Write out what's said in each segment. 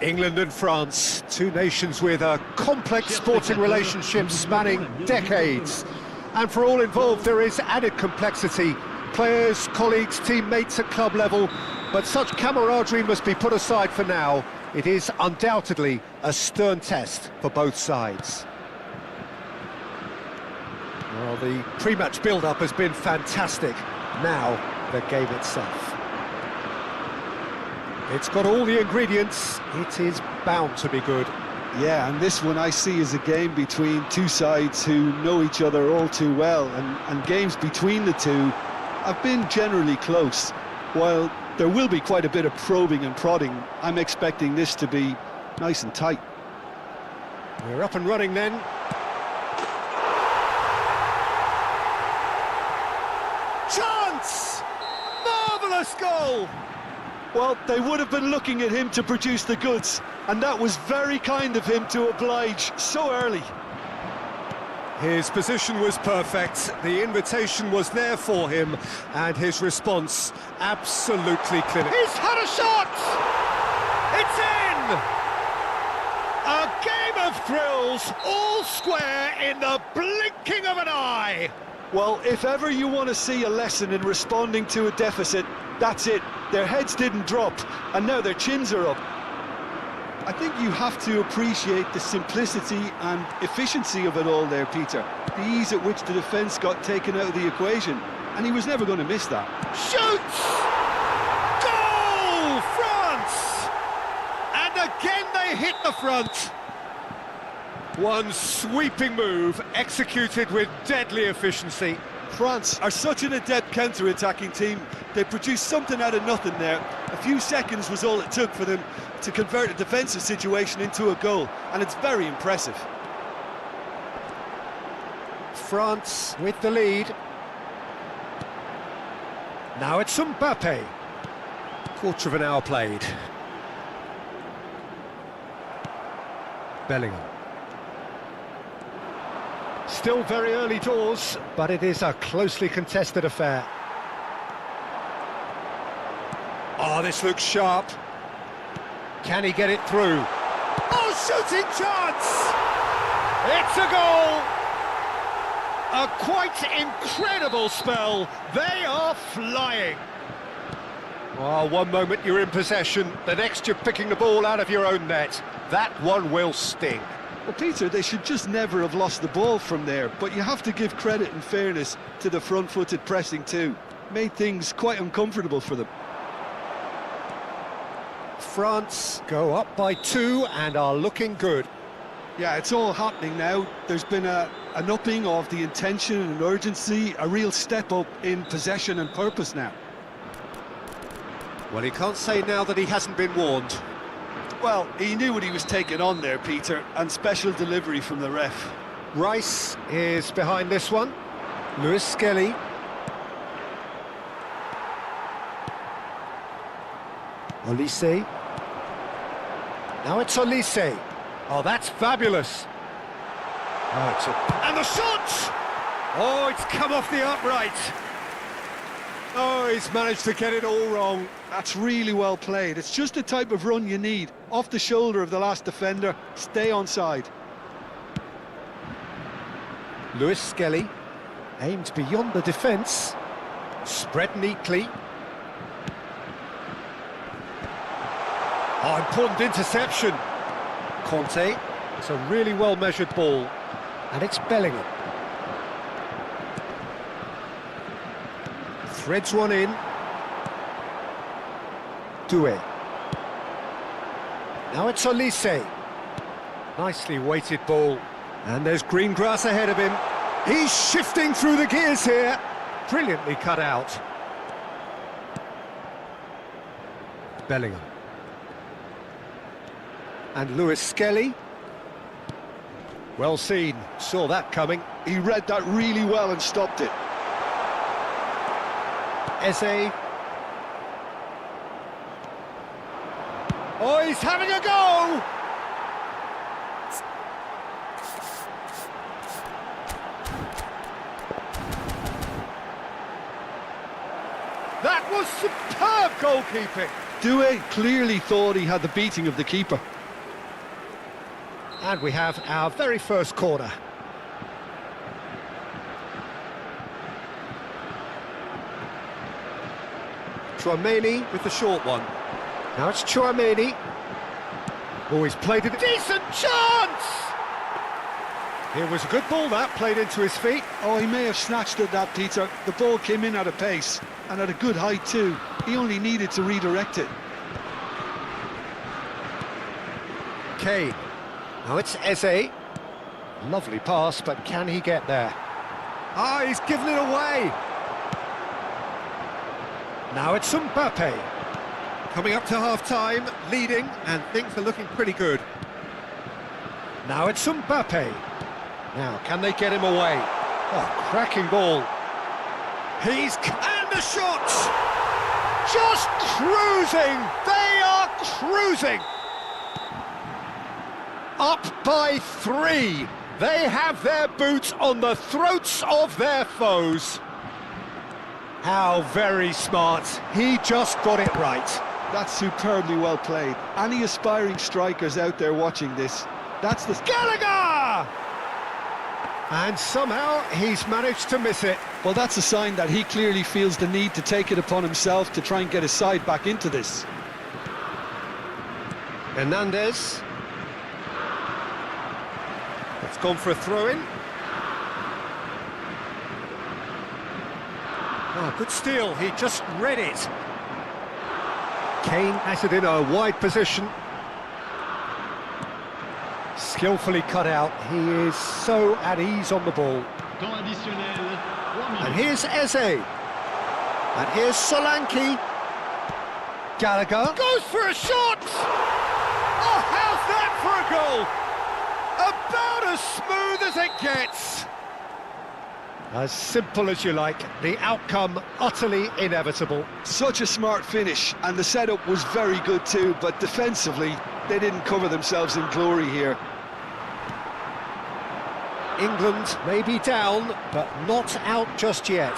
England and France, two nations with a complex sporting relationship spanning decades. And for all involved, there is added complexity. Players, colleagues, teammates at club level But such camaraderie must be put aside for now. It is undoubtedly a stern test for both sides. Well, the pre-match build-up has been fantastic. Now, the game itself. It's got all the ingredients. It is bound to be good. Yeah, and this one I see as a game between two sides who know each other all too well, and games between the two have been generally close. While there will be quite a bit of probing and prodding, I'm expecting this to be nice and tight. We're up and running then. Chance! Marvellous goal! Well, they would have been looking at him to produce the goods, and that was very kind of him to oblige so early. His position was perfect, the invitation was there for him, and his response absolutely clinical. He's had a shot! It's in! A game of thrills, all square in the blinking of an eye! Well, if ever you want to see a lesson in responding to a deficit, that's it. Their heads didn't drop, and now their chins are up. I think you have to appreciate the simplicity and efficiency of it all there, Peter. The ease at which the defence got taken out of the equation, and he was never going to miss that. Shoots! Goal! France! And again they hit the front. One sweeping move, executed with deadly efficiency. France are such an adept counter-attacking team. They produced something out of nothing there. A few seconds was all it took for them to convert a defensive situation into a goal, and it's very impressive. France with the lead. Now it's Mbappe. Quarter of an hour played. Bellingham. Still very early doors, but it is a closely contested affair. Oh, this looks sharp. Can he get it through? Oh, shooting chance! It's a goal! A quite incredible spell. They are flying. Oh, one moment you're in possession, the next you're picking the ball out of your own net. That one will sting. Well, Peter, they should just never have lost the ball from there, but you have to give credit and fairness to the front-footed pressing too. Made things quite uncomfortable for them. France go up by 2 and are looking good. Yeah, it's all happening now. There's been an upping of the intention and urgency, a real step up in possession and purpose now. Well, he can't say now that he hasn't been warned. Well, he knew what he was taking on there, Peter, and special delivery from the ref. Rice is behind this one. Lewis Skelly. Olise. Now it's Olise. Oh, that's fabulous. Oh, and the shot! Oh, it's come off the upright. Oh, he's managed to get it all wrong. That's really well played. It's just the type of run you need. Off the shoulder of the last defender, stay onside. Lewis Skelly aimed beyond the defence. Spread neatly. Oh, important interception. Conte. It's a really well-measured ball. And it's Bellingham. Threads one in. Doué. Now it's Olise. Nicely weighted ball. And there's green grass ahead of him. He's shifting through the gears here. Brilliantly cut out. Bellingham. And Lewis Skelly. Well seen, saw that coming. He read that really well and stopped it. Eze. Oh, he's having a go! That was superb goalkeeping. Doué clearly thought he had the beating of the keeper. And we have our very first corner. Tchouaméni with the short one. Now it's Tchouaméni. Oh, he's played it. Decent chance! Here was a good ball that, played into his feet. Oh, he may have snatched at that, Peter. The ball came in at a pace, and at a good height too. He only needed to redirect it. Kane. Now it's Eze. Lovely pass, but can he get there? Ah, he's given it away. Now it's Mbappe. Coming up to half-time, leading, and things are looking pretty good. Now it's Mbappe. Now, can they get him away? Oh, cracking ball. And the shots! Just cruising! They are cruising! Up by 3. They have their boots on the throats of their foes. How very smart. He just got it right. That's superbly well played. Any aspiring strikers out there watching this, that's the... Gallagher! And somehow he's managed to miss it. Well, that's a sign that he clearly feels the need to take it upon himself to try and get his side back into this. Hernandez. It's gone for a throw-in. Oh, good steal. He just read it. Kane has it in a wide position. Skillfully cut out. He is so at ease on the ball. And here's Eze. And here's Solanke. Gallagher goes for a shot! Oh, how's that for a goal? About as smooth as it gets. As simple as you like, the outcome utterly inevitable. Such a smart finish, and the setup was very good too, but defensively, they didn't cover themselves in glory here. England may be down, but not out just yet.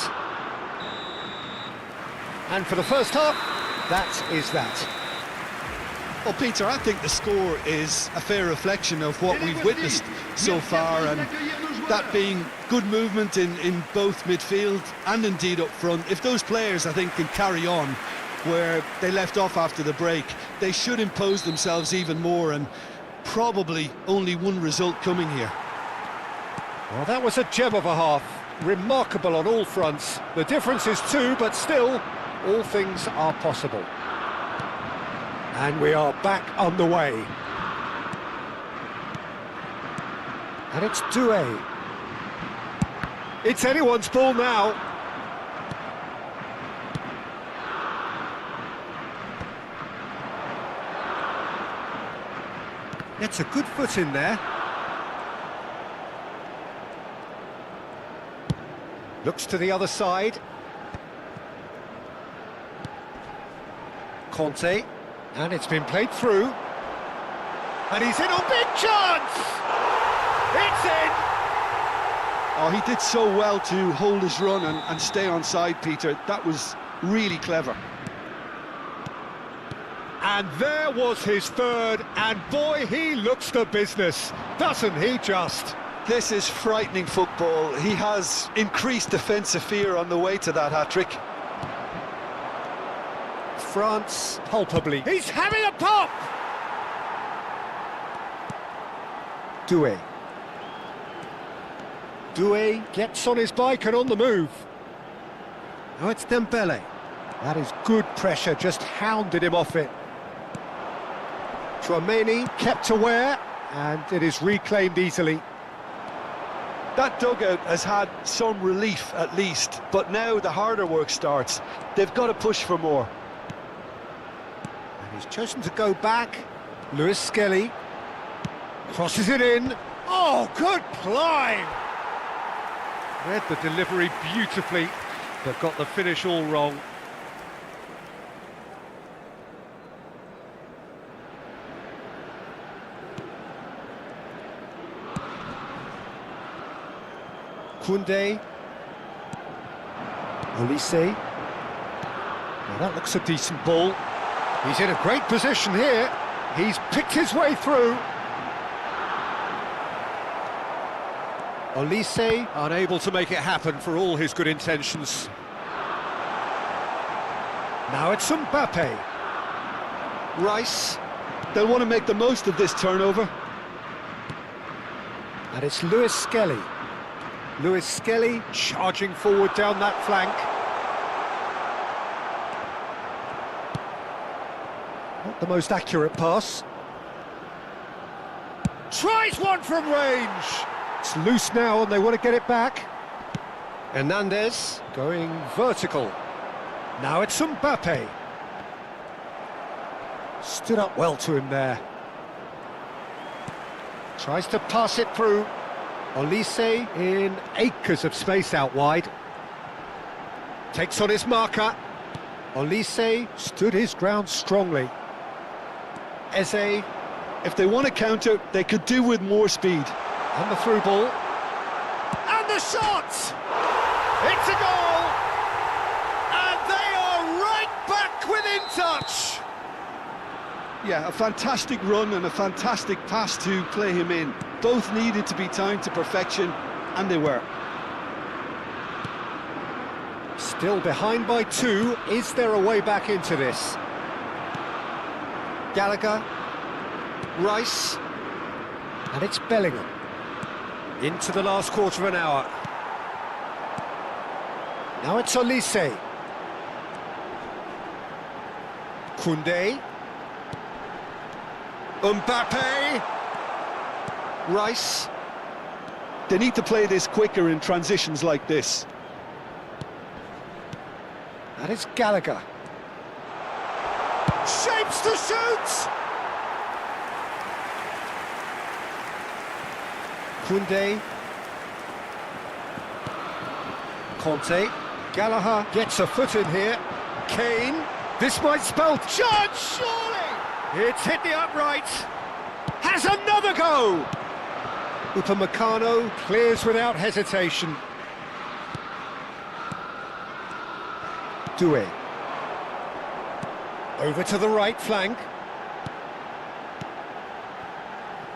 And for the first half, that is that. Well, Peter, I think the score is a fair reflection of what we've witnessed so far, and that being good movement in both midfield and indeed up front. If those players, I think, can carry on where they left off after the break, they should impose themselves even more, and probably only one result coming here. Well, that was a gem of a half. Remarkable on all fronts. The difference is 2, but still, all things are possible. And we are back on the way. And it's Doué. It's anyone's ball now. It's a good foot in there. Looks to the other side. Conte. And it's been played through. And he's in on big chance! It's in! Oh, he did so well to hold his run and stay on side, Peter. That was really clever. And there was his third, and boy, he looks the business, doesn't he just? This is frightening football. He has increased defensive fear on the way to that hat-trick. France, palpably. He's having a pop! Doué. Doué gets on his bike and on the move. Now it's Dembele. That is good pressure, just hounded him off it. Tchouaméni kept aware, and it is reclaimed easily. That dugout has had some relief at least, but now the harder work starts. They've got to push for more. And he's chosen to go back. Lewis Skelly crosses it in. Oh, good climb! Read the delivery beautifully, but got the finish all wrong. Koundé. Olise. Now that looks a decent ball. He's in a great position here. He's picked his way through. Olise unable to make it happen for all his good intentions. Now it's Mbappe. Rice. They'll want to make the most of this turnover. And it's Lewis Skelly. Lewis Skelly charging forward down that flank. Not the most accurate pass. Tries one from range. It's loose now and they want to get it back. Hernandez going vertical. Now it's Mbappe. Stood up well to him there. Tries to pass it through. Olise in acres of space out wide. Takes on his marker. Olise stood his ground strongly. Eze. If they want to counter, they could do with more speed. And the through ball. And the shot! It's a goal! And they are right back within touch! Yeah, a fantastic run and a fantastic pass to play him in. Both needed to be timed to perfection, and they were. Still behind by 2. Is there a way back into this? Gallagher. Rice. And it's Bellingham. Into the last quarter of an hour. Now it's Olise. Koundé. Mbappe. Rice. They need to play this quicker in transitions like this. That is Gallagher. Shapes to shoot! Koundé. Conte. Gallagher gets a foot in here. Kane. This might spell chance, surely! It's hit the upright. Has another go! Upamecano clears without hesitation. Doué. Over to the right flank.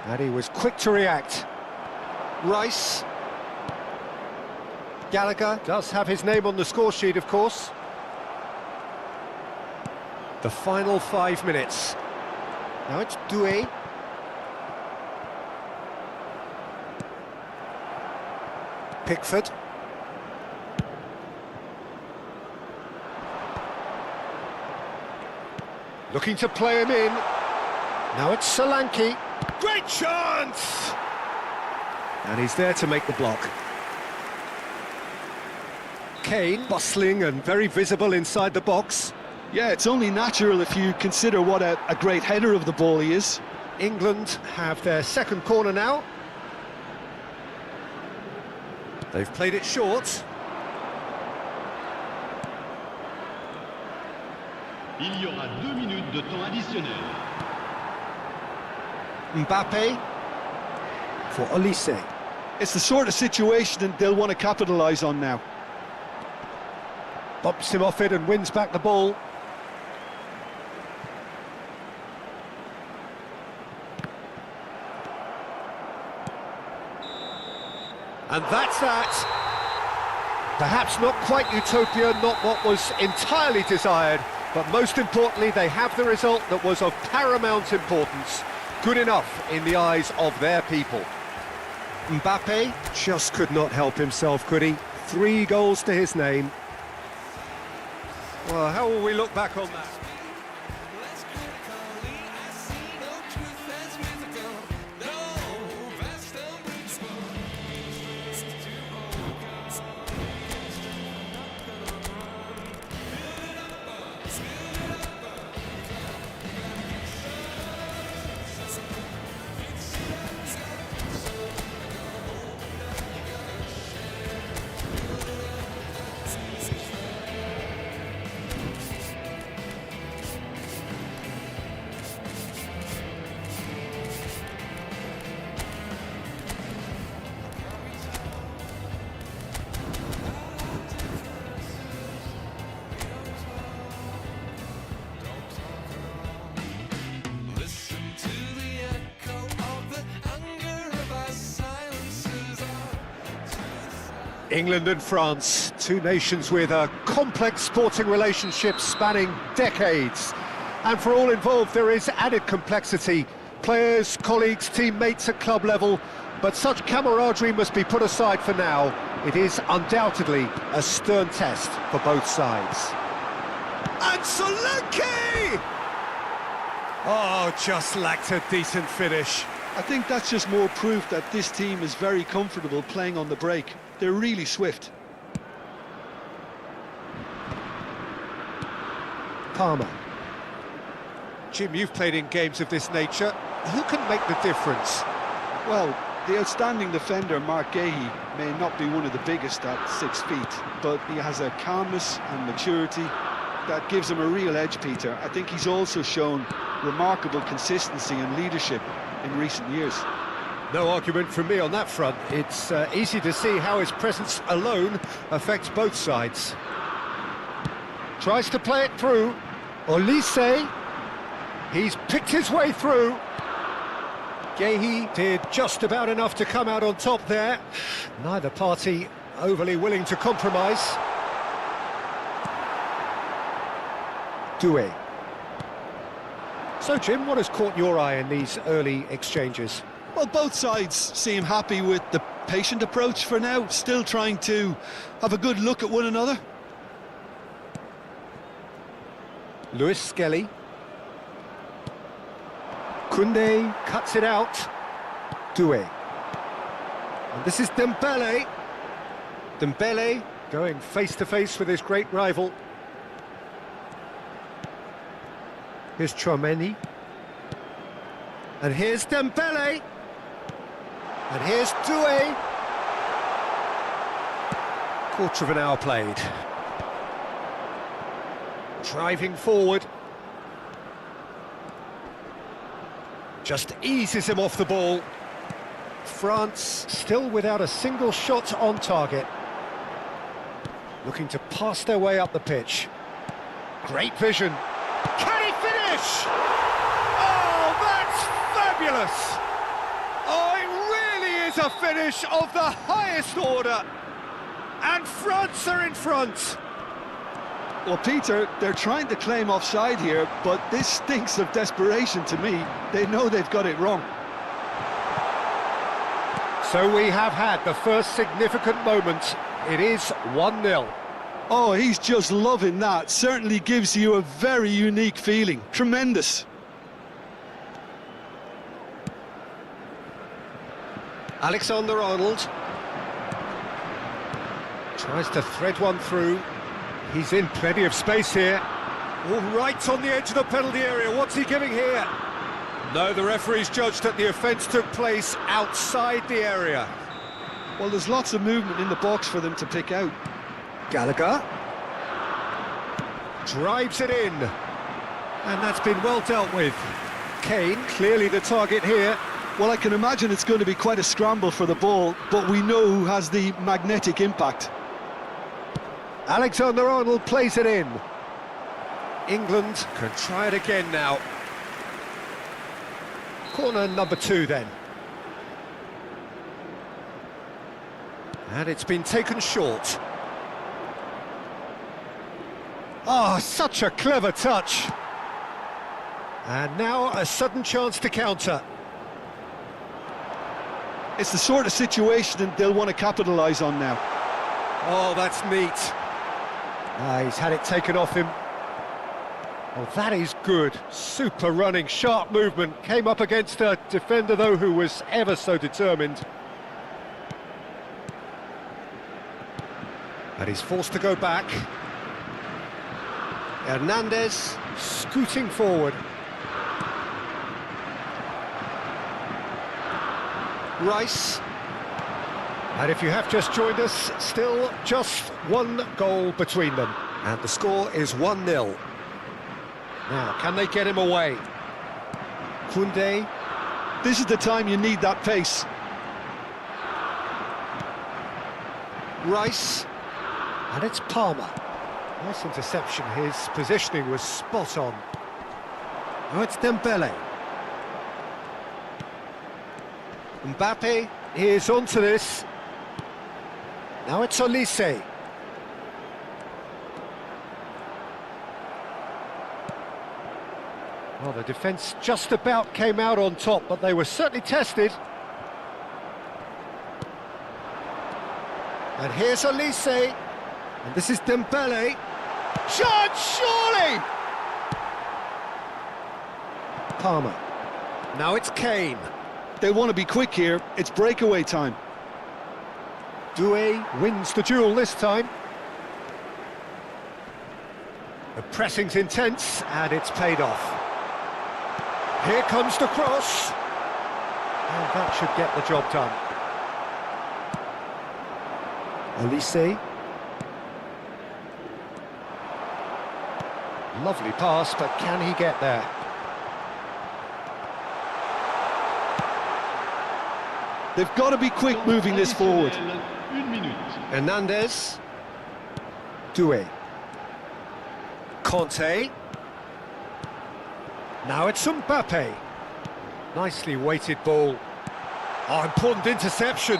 And he was quick to react. Rice. Gallagher does have his name on the score sheet, of course. The final 5 minutes. Now it's Doué. Pickford. Looking to play him in. Now it's Solanke. Great chance! And he's there to make the block. Kane, bustling and very visible inside the box. Yeah, it's only natural if you consider what a great header of the ball he is. England have their second corner now. They've played it short. Il y aura 2 minutes de temps additionnel. Mbappe for Olise. It's the sort of situation that they'll want to capitalise on now. Bumps him off it and wins back the ball. And that's that. Perhaps not quite utopia, not what was entirely desired, but most importantly, they have the result that was of paramount importance. Good enough in the eyes of their people. Mbappe just could not help himself, could he? 3 goals to his name. Well, how will we look back on that? England and France, two nations with a complex sporting relationship spanning decades. And for all involved, there is added complexity. Players, colleagues, teammates at club level. But such camaraderie must be put aside for now. It is undoubtedly a stern test for both sides. And Solanke! Oh, just lacked a decent finish. I think that's just more proof that this team is very comfortable playing on the break. They're really swift. Toma. Jim, you've played in games of this nature. Who can make the difference? Well, the outstanding defender, Mark Gahey, may not be one of the biggest at 6 feet, but he has a calmness and maturity that gives him a real edge, Peter. I think he's also shown remarkable consistency and leadership in recent years. No argument from me on that front. It's easy to see how his presence alone affects both sides. Tries to play it through. Olise. He's picked his way through. Gahey did just about enough to come out on top there. Neither party overly willing to compromise. Doué. So, Jim, what has caught your eye in these early exchanges? Well, both sides seem happy with the patient approach for now, still trying to have a good look at one another. Lewis Skelly. Koundé cuts it out. Doué. And this is Dembele. Dembele going face-to-face with his great rival. Here's Tchouaméni. And here's Dembele. And here's Doué. Quarter of an hour played. Driving forward. Just eases him off the ball. France still without a single shot on target. Looking to pass their way up the pitch. Great vision. Can he finish? Oh, that's fabulous! Oh, it really is a finish of the highest order. And France are in front. Well, Peter, they're trying to claim offside here, but this stinks of desperation to me. They know they've got it wrong. So we have had the first significant moment. It is 1-0. Oh, he's just loving that. Certainly gives you a very unique feeling. Tremendous. Alexander-Arnold tries to thread one through. He's in plenty of space here. Oh, right on the edge of the penalty area. What's he giving here? No, the referee's judged that the offence took place outside the area. Well, there's lots of movement in the box for them to pick out. Gallagher drives it in, and that's been well dealt with. Kane, clearly the target here. Well, I can imagine it's going to be quite a scramble for the ball, but we know who has the magnetic impact. Alexander-Arnold plays it in. England can try it again now. Corner number 2 then. And it's been taken short. Oh, such a clever touch. And now a sudden chance to counter. It's the sort of situation they'll want to capitalise on now. Oh, that's neat. He's had it taken off him. Oh, that is good. Super running, sharp movement. Came up against a defender, though, who was ever so determined. And he's forced to go back. Hernandez scooting forward. Rice. And if you have just joined us, still just one goal between them. And the score is 1-0. Now, can they get him away? Koundé. This is the time you need that pace. Rice. And it's Palmer. Nice interception. His positioning was spot on. Oh, it's Dembele. Mbappe is onto this. Now it's Olise. Well, the defence just about came out on top, but they were certainly tested. And here's Olise. And this is Dembele. Shot, surely! Palmer. Now it's Kane. They want to be quick here. It's breakaway time. Doué wins the duel this time. The pressing's intense, and it's paid off. Here comes the cross. And that should get the job done. Olise. Lovely pass, but can he get there? They've got to be quick moving this forward. Une minute. Hernandez. Doué. Conte. Now it's Mbappe. Nicely weighted ball. Oh, important interception.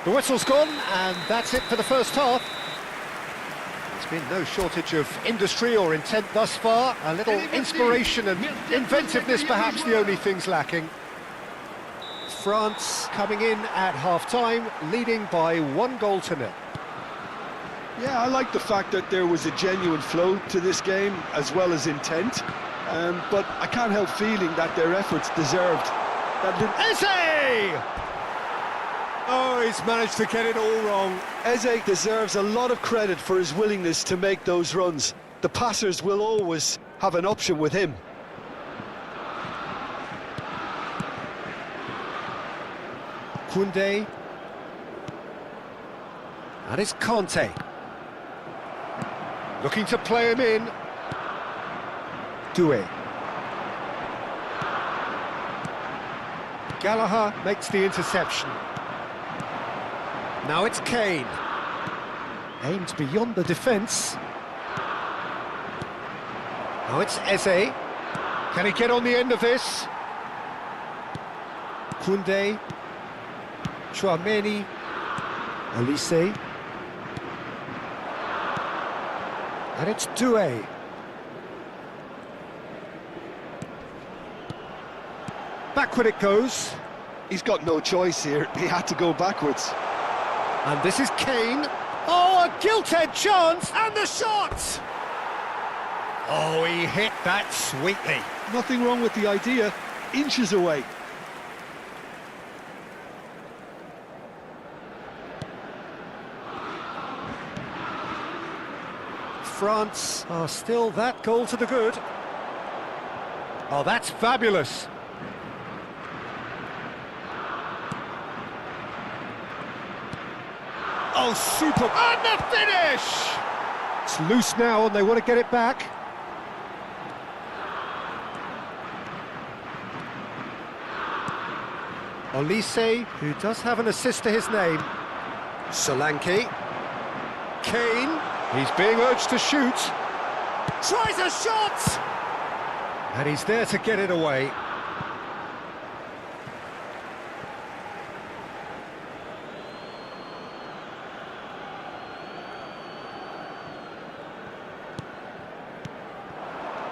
The whistle's gone, and that's it for the first half. There's been no shortage of industry or intent thus far. A little inspiration and inventiveness, perhaps the only things lacking. France coming in at half-time, leading by 1-0. Yeah, I like the fact that there was a genuine flow to this game, as well as intent. But I can't help feeling that their efforts deserved. Eze! Oh, he's managed to get it all wrong. Eze deserves a lot of credit for his willingness to make those runs. The passers will always have an option with him. Koundé. And it's Conte. Looking to play him in. Doué. Gallagher makes the interception. Now it's Kane. Aimed beyond the defence. Now it's Eze. Can he get on the end of this? Koundé. Chouameni. Olise. And it's Doué. Backward it goes. He's got no choice here. He had to go backwards. And this is Kane. Oh, a gilt-edged chance, and the shot! Oh, he hit that sweetly. Nothing wrong with the idea. Inches away. France are still that goal to the good. Oh, that's fabulous. Oh, super! And the finish! It's loose now and they want to get it back. Olise, who does have an assist to his name. Solanke. Kane. He's being urged to shoot. Tries a shot! And he's there to get it away.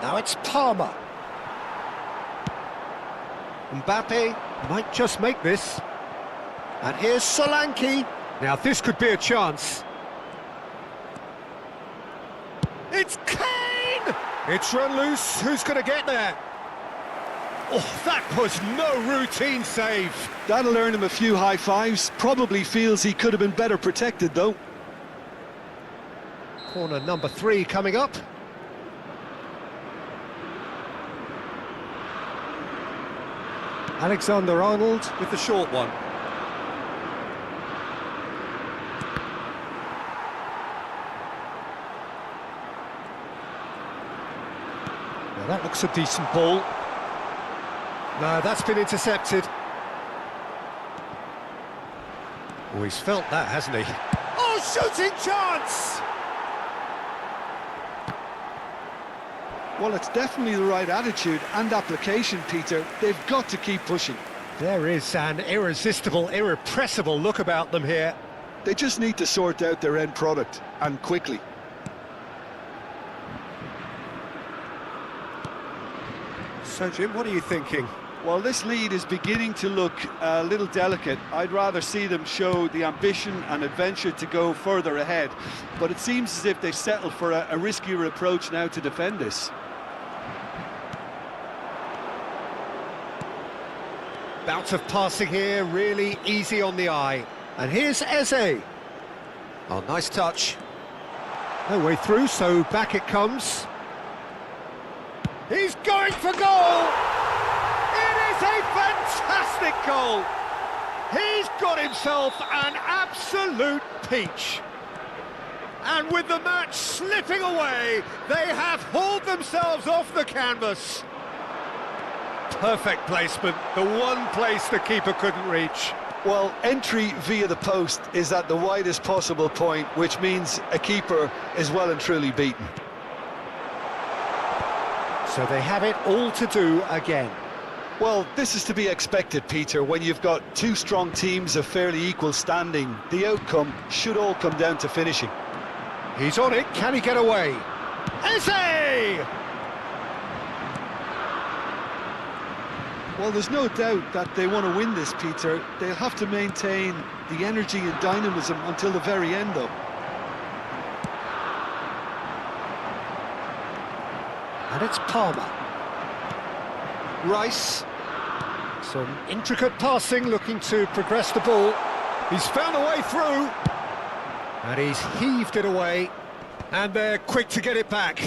Now it's Palmer. Mbappe might just make this. And here's Solanke. Now this could be a chance. It's Kane! It's run loose. Who's going to get there? Oh, that was no routine save. That'll earn him a few high fives. Probably feels he could have been better protected, though. Corner number 3 coming up. Alexander-Arnold with the short one. Now that looks a decent ball. No, that's been intercepted. Oh, he's felt that, hasn't he? Oh, shooting chance! Well, it's definitely the right attitude and application, Peter. They've got to keep pushing. There is an irresistible, irrepressible look about them here. They just need to sort out their end product, and quickly. So, Jim, what are you thinking? Well, this lead is beginning to look a little delicate. I'd rather see them show the ambition and adventure to go further ahead. But it seems as if they've settled for a riskier approach now to defend this. Bout of passing here, really easy on the eye. And here's Eze. Oh, nice touch. No way through, so back it comes. He's going for goal! It is a fantastic goal! He's got himself an absolute peach. And with the match slipping away, they have hauled themselves off the canvas. Perfect placement, the one place the keeper couldn't reach. Well, entry via the post is at the widest possible point, which means a keeper is well and truly beaten. So they have it all to do again. Well, this is to be expected, Peter. When you've got two strong teams of fairly equal standing, the outcome should all come down to finishing. He's on it, can he get away? Eze! Well, there's no doubt that they want to win this, Peter. They'll have to maintain the energy and dynamism until the very end, though. And it's Palmer. Rice. Some intricate passing, looking to progress the ball. He's found a way through. And he's heaved it away. And they're quick to get it back.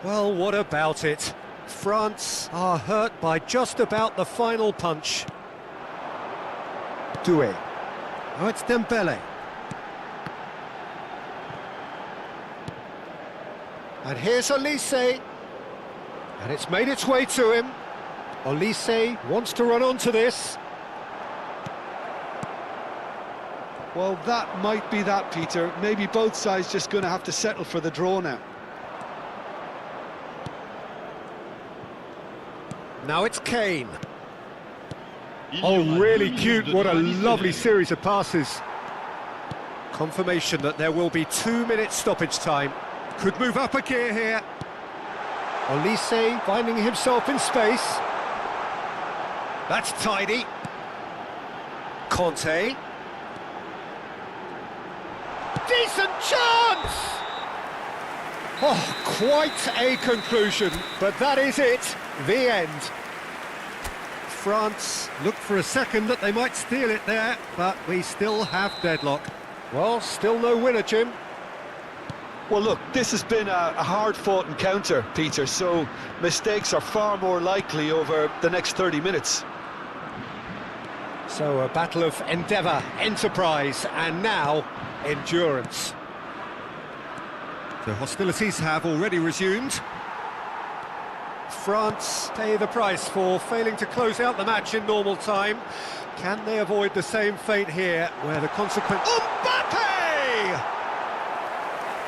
Well, what about it? France are hurt by just about the final punch. Doué. Oh, it's Dembele. And here's Olise. And it's made its way to him. Olise wants to run onto this. Well, that might be that, Peter. Maybe both sides just going to have to settle for the draw now. Now it's Kane. Il y Oh, aura really 2 cute. minutes de What a temps additionnels. lovely series of passes. Confirmation that there will be 2 minutes stoppage time. Could move up a gear here. Olise finding himself in space. That's tidy. Conte. Decent chance! Oh, quite a conclusion, but that is it, the end. France looked for a second that they might steal it there, but we still have deadlock. Well, still no winner, Jim. Well, look, this has been a hard-fought encounter, Peter, so mistakes are far more likely over the next 30 minutes. So a battle of endeavour, enterprise, and now endurance. The hostilities have already resumed. France pay the price for failing to close out the match in normal time. Can they avoid the same fate here, where the consequence... Mbappe!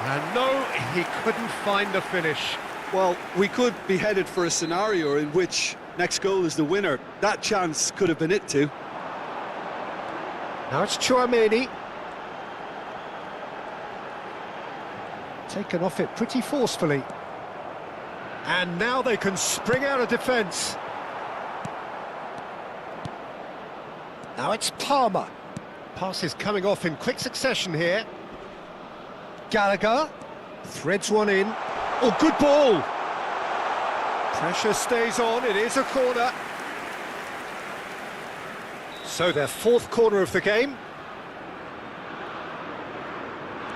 And no, he couldn't find the finish. Well, we could be headed for a scenario in which next goal is the winner. That chance could have been it too. Now it's Tchouaméni. Taken off it pretty forcefully. And now they can spring out of defence. Now it's Palmer. Passes coming off in quick succession here. Gallagher threads one in. Oh, good ball! Pressure stays on, it is a corner. So their fourth corner of the game.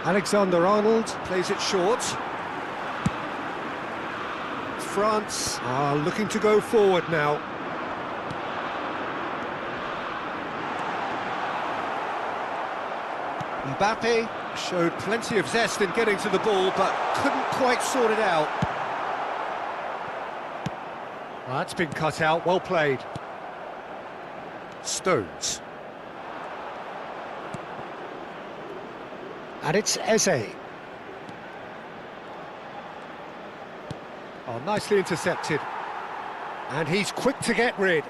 Alexander-Arnold plays it short. France are looking to go forward now. Mbappe showed plenty of zest in getting to the ball, but couldn't quite sort it out. Well, that's been cut out, well played. Stones. And it's Eze. Oh, nicely intercepted. And he's quick to get rid.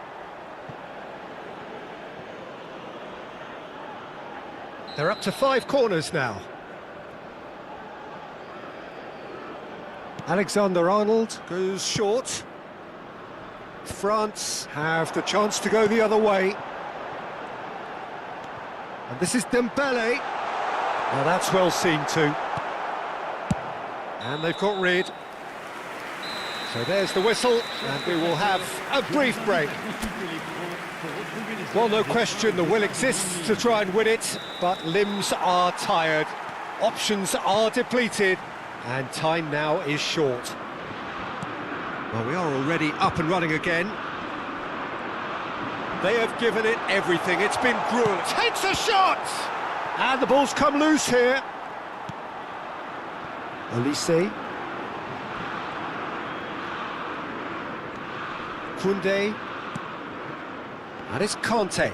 They're up to 5 corners now. Alexander-Arnold goes short. France have the chance to go the other way. And this is Dembele. Now that's well seen too. And they've got rid. So there's the whistle, and we will have a brief break. Well, no question, the will exists to try and win it, but limbs are tired, options are depleted, and time now is short. Well, we are already up and running again. They have given it everything, it's been grueling. Takes a shot! And the ball's come loose here. Olise. Koundé. And it's Conte.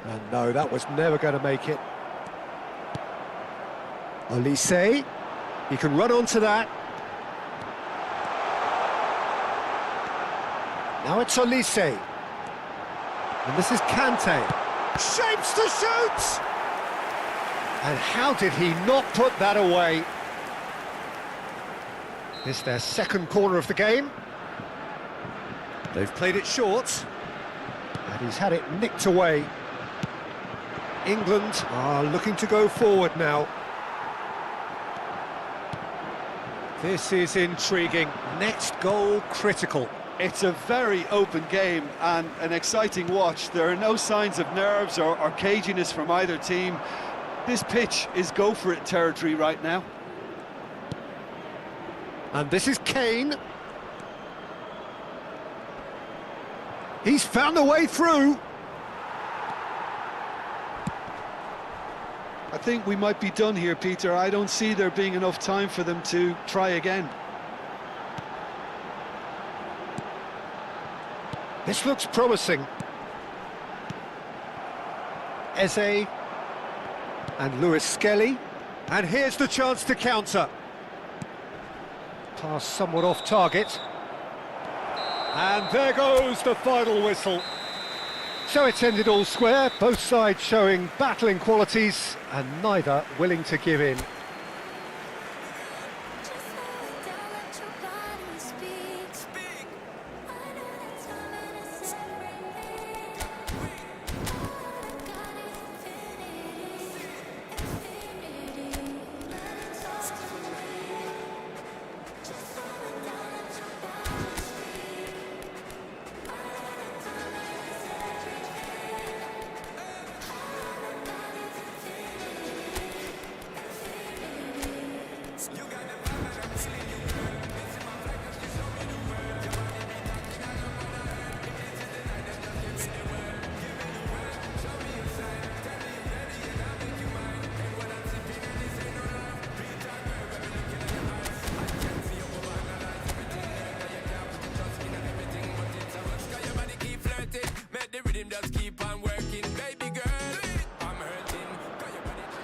And no, that was never going to make it. Olise. He can run onto that. Now it's Olise. And this is Kante. Shapes to shoot! And how did he not put that away? It's their second corner of the game. They've played it short, and he's had it nicked away. England are looking to go forward now. This is intriguing. Next goal critical. It's a very open game and an exciting watch. There are no signs of nerves or caginess from either team. This pitch is go-for-it territory right now. And this is Kane. He's found a way through. I think we might be done here, Peter. I don't see there being enough time for them to try again. This looks promising. Eze and Lewis Skelly. And here's the chance to counter. Pass somewhat off target. And there goes the final whistle. So it's ended all square, both sides showing battling qualities and neither willing to give in.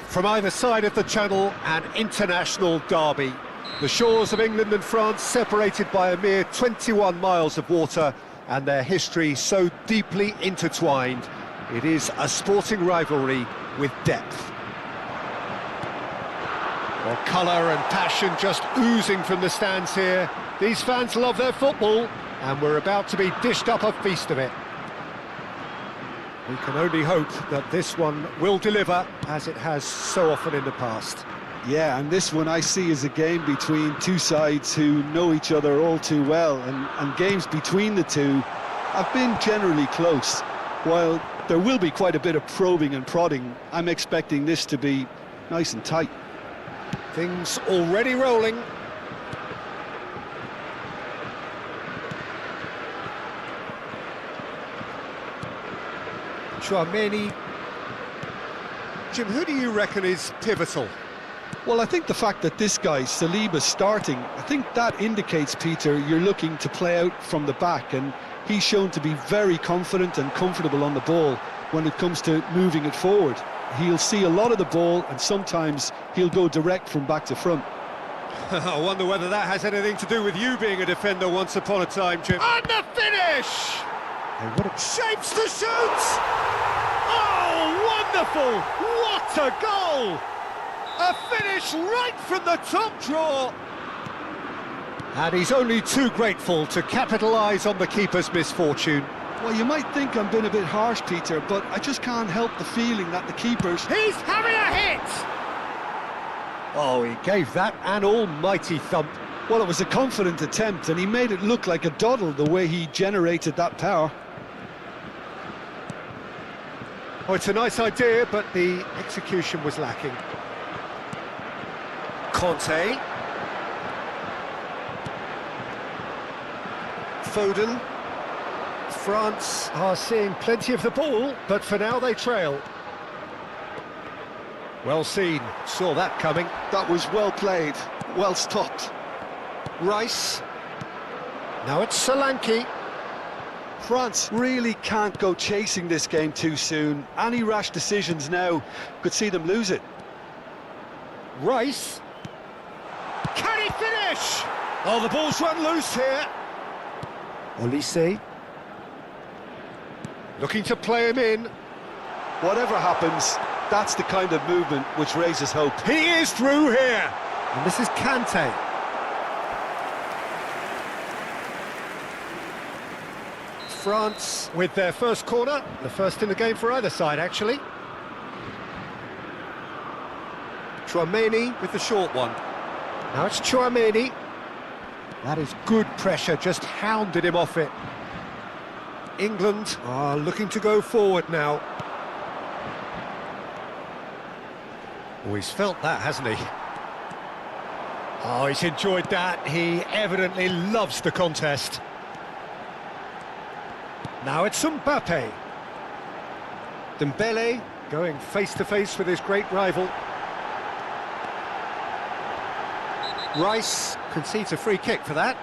From either side of the channel, an international derby. The shores of England and France separated by a mere 21 miles of water, and their history so deeply intertwined. It is a sporting rivalry with depth. Well, colour and passion just oozing from the stands here. These fans love their football, and we're about to be dished up a feast of it. We can only hope that this one will deliver, as it has so often in the past. Yeah, and this one I see as a game between two sides who know each other all too well, and games between the two have been generally close. While there will be quite a bit of probing and prodding, I'm expecting this to be nice and tight. Things already rolling. Chouameni. Jim, who do you reckon is pivotal? Well, I think the fact that this guy, Saliba's starting, I think that indicates, Peter, you're looking to play out from the back, and he's shown to be very confident and comfortable on the ball when it comes to moving it forward. He'll see a lot of the ball, and sometimes he'll go direct from back to front. I wonder whether that has anything to do with you being a defender once upon a time, Jim. And the finish! And what it shapes to shoot! Oh, Wonderful! What a goal! A finish right from the top draw! And he's only too grateful to capitalise on the keeper's misfortune. Well, you might think I'm being a bit harsh, Peter, but I just can't help the feeling that the keeper's... He's having a hit! Oh, he gave that an almighty thump. Well, it was a confident attempt, and he made it look like a doddle the way he generated that power. Oh, it's a nice idea, but the execution was lacking. Conte. Foden. France are seeing plenty of the ball, but for now they trail. Well seen, saw that coming. That was well played, well stopped. Rice. Now it's Solanke. France really can't go chasing this game too soon. Any rash decisions now could see them lose it. Rice. Can he finish? Oh, the ball's run loose here. Olise. Looking to play him in. Whatever happens, that's the kind of movement which raises hope. He is through here. And this is Kante. France with their first corner, the first in the game for either side, actually. Tchouaméni with the short one. Now it's Tchouaméni. That is good pressure, just hounded him off it. England are looking to go forward now. Oh, he's felt that, hasn't he? Oh, he's enjoyed that. He evidently loves the contest. Now it's Mbappe. Dembele going face-to-face with his great rival. Rice concedes a free kick for that.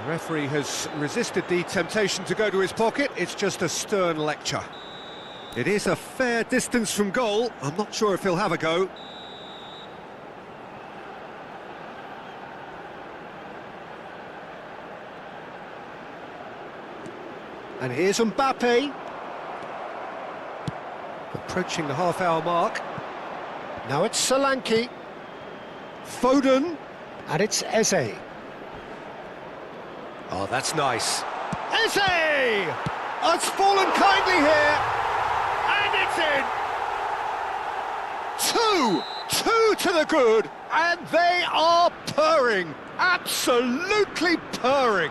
The referee has resisted the temptation to go to his pocket. It's just a stern lecture. It is a fair distance from goal. I'm not sure if he'll have a go. And here's Mbappe. Approaching the half-hour mark. Now it's Solanke. Foden. And it's Eze. Oh, that's nice. Eze! Oh, it's fallen kindly here. And it's in. Two to the good. And they are purring. Absolutely purring.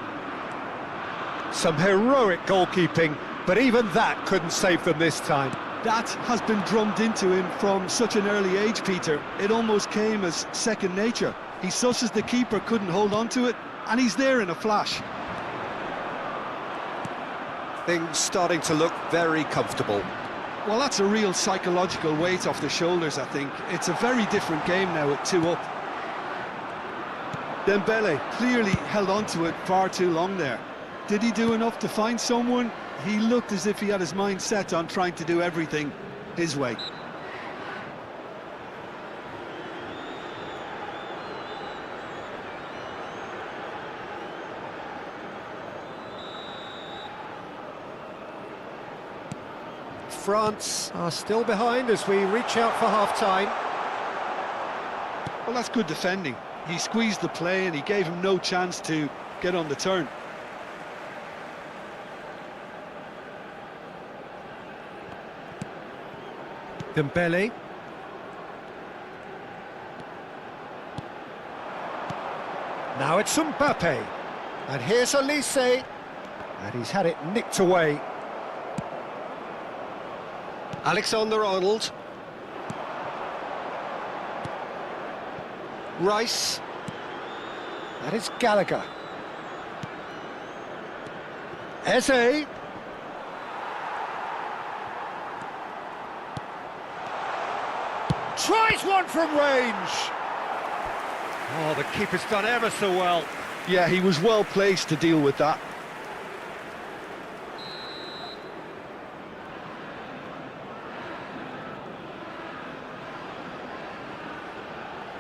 Some heroic goalkeeping, but even that couldn't save them this time. That has been drummed into him from such an early age, Peter. It almost came as second nature. He susses the keeper couldn't hold on to it, and he's there in a flash. Things starting to look very comfortable. Well, that's a real psychological weight off the shoulders, I think. It's a very different game now at 2 up. Dembele clearly held on to it far too long there. Did he do enough to find someone? He looked as if he had his mind set on trying to do everything his way. France are still behind as we reach out for half-time. Well, that's good defending. He squeezed the play and he gave him no chance to get on the turn. Dembele. Now it's Mbappe. And here's Olise. And he's had it nicked away. Alexander-Arnold. Rice. That is Gallagher. Eze. Tries one from range. Oh, the keeper's done ever so well. Yeah, he was well placed to deal with that.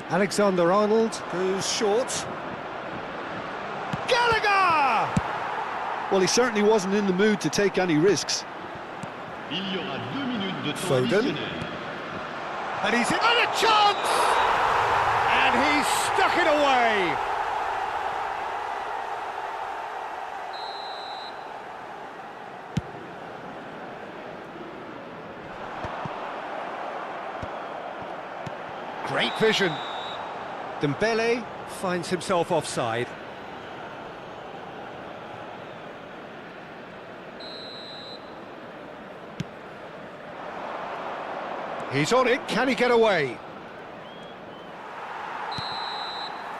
Alexander-Arnold goes short. Gallagher! Well, he certainly wasn't in the mood to take any risks. Il y aura 2 minutes de temps Foden. additionnel. And he's in and a chance! And he's stuck it away! Great vision. Dembele finds himself offside. He's on it, can he get away?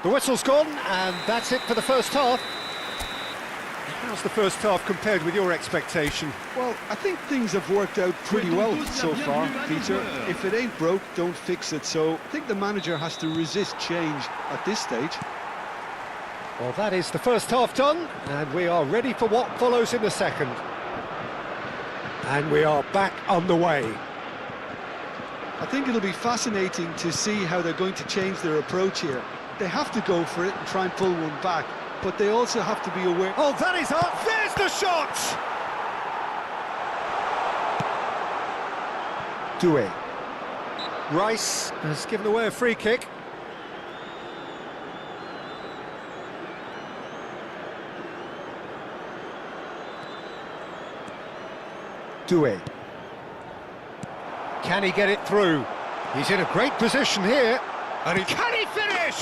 The whistle's gone, and that's it for the first half. How's the first half compared with your expectation? Well, I think things have worked out pretty well so far, Peter. If it ain't broke, don't fix it. So I think the manager has to resist change at this stage. Well, that is the first half done, and we are ready for what follows in the second. And we are back on the way. I think it'll be fascinating to see how they're going to change their approach here. They have to go for it and try and pull one back, but they also have to be aware... Oh, that is up! There's the shot! Doué. Rice has given away a free kick. Doué. Can he get it through? He's in a great position here. And can he finish?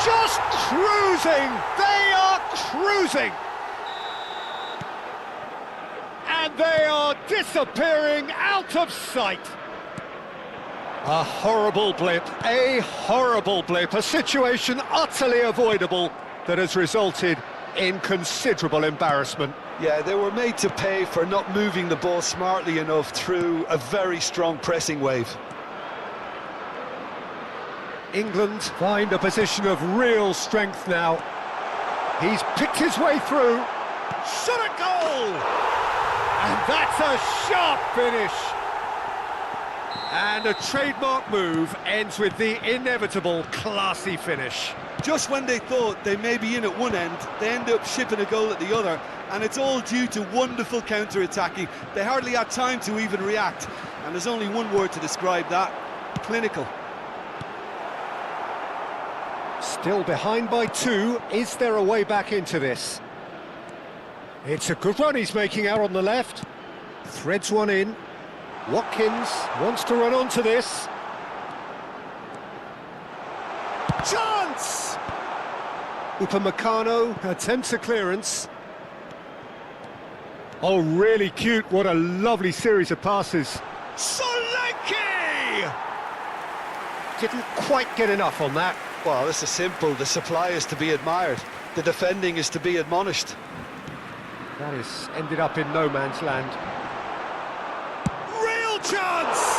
Just cruising! They are cruising! And they are disappearing out of sight. A horrible blip, a situation utterly avoidable that has resulted in considerable embarrassment. Yeah, they were made to pay for not moving the ball smartly enough through a very strong pressing wave. England find a position of real strength now. He's picked his way through. Shot a goal! And that's a sharp finish. And a trademark move ends with the inevitable classy finish. Just when they thought they may be in at one end, they end up shipping a goal at the other, and it's all due to wonderful counter-attacking. They hardly had time to even react, and there's only one word to describe that: clinical. Still behind by 2. Is there a way back into this? It's a good run he's making out on the left. Threads one in. Watkins wants to run onto this. Chance! Upamecano attempts a clearance. Oh, really cute. What a lovely series of passes. Solanke! Didn't quite get enough on that. Well, this is simple. The supply is to be admired. The defending is to be admonished. That has ended up in no man's land. Real chance!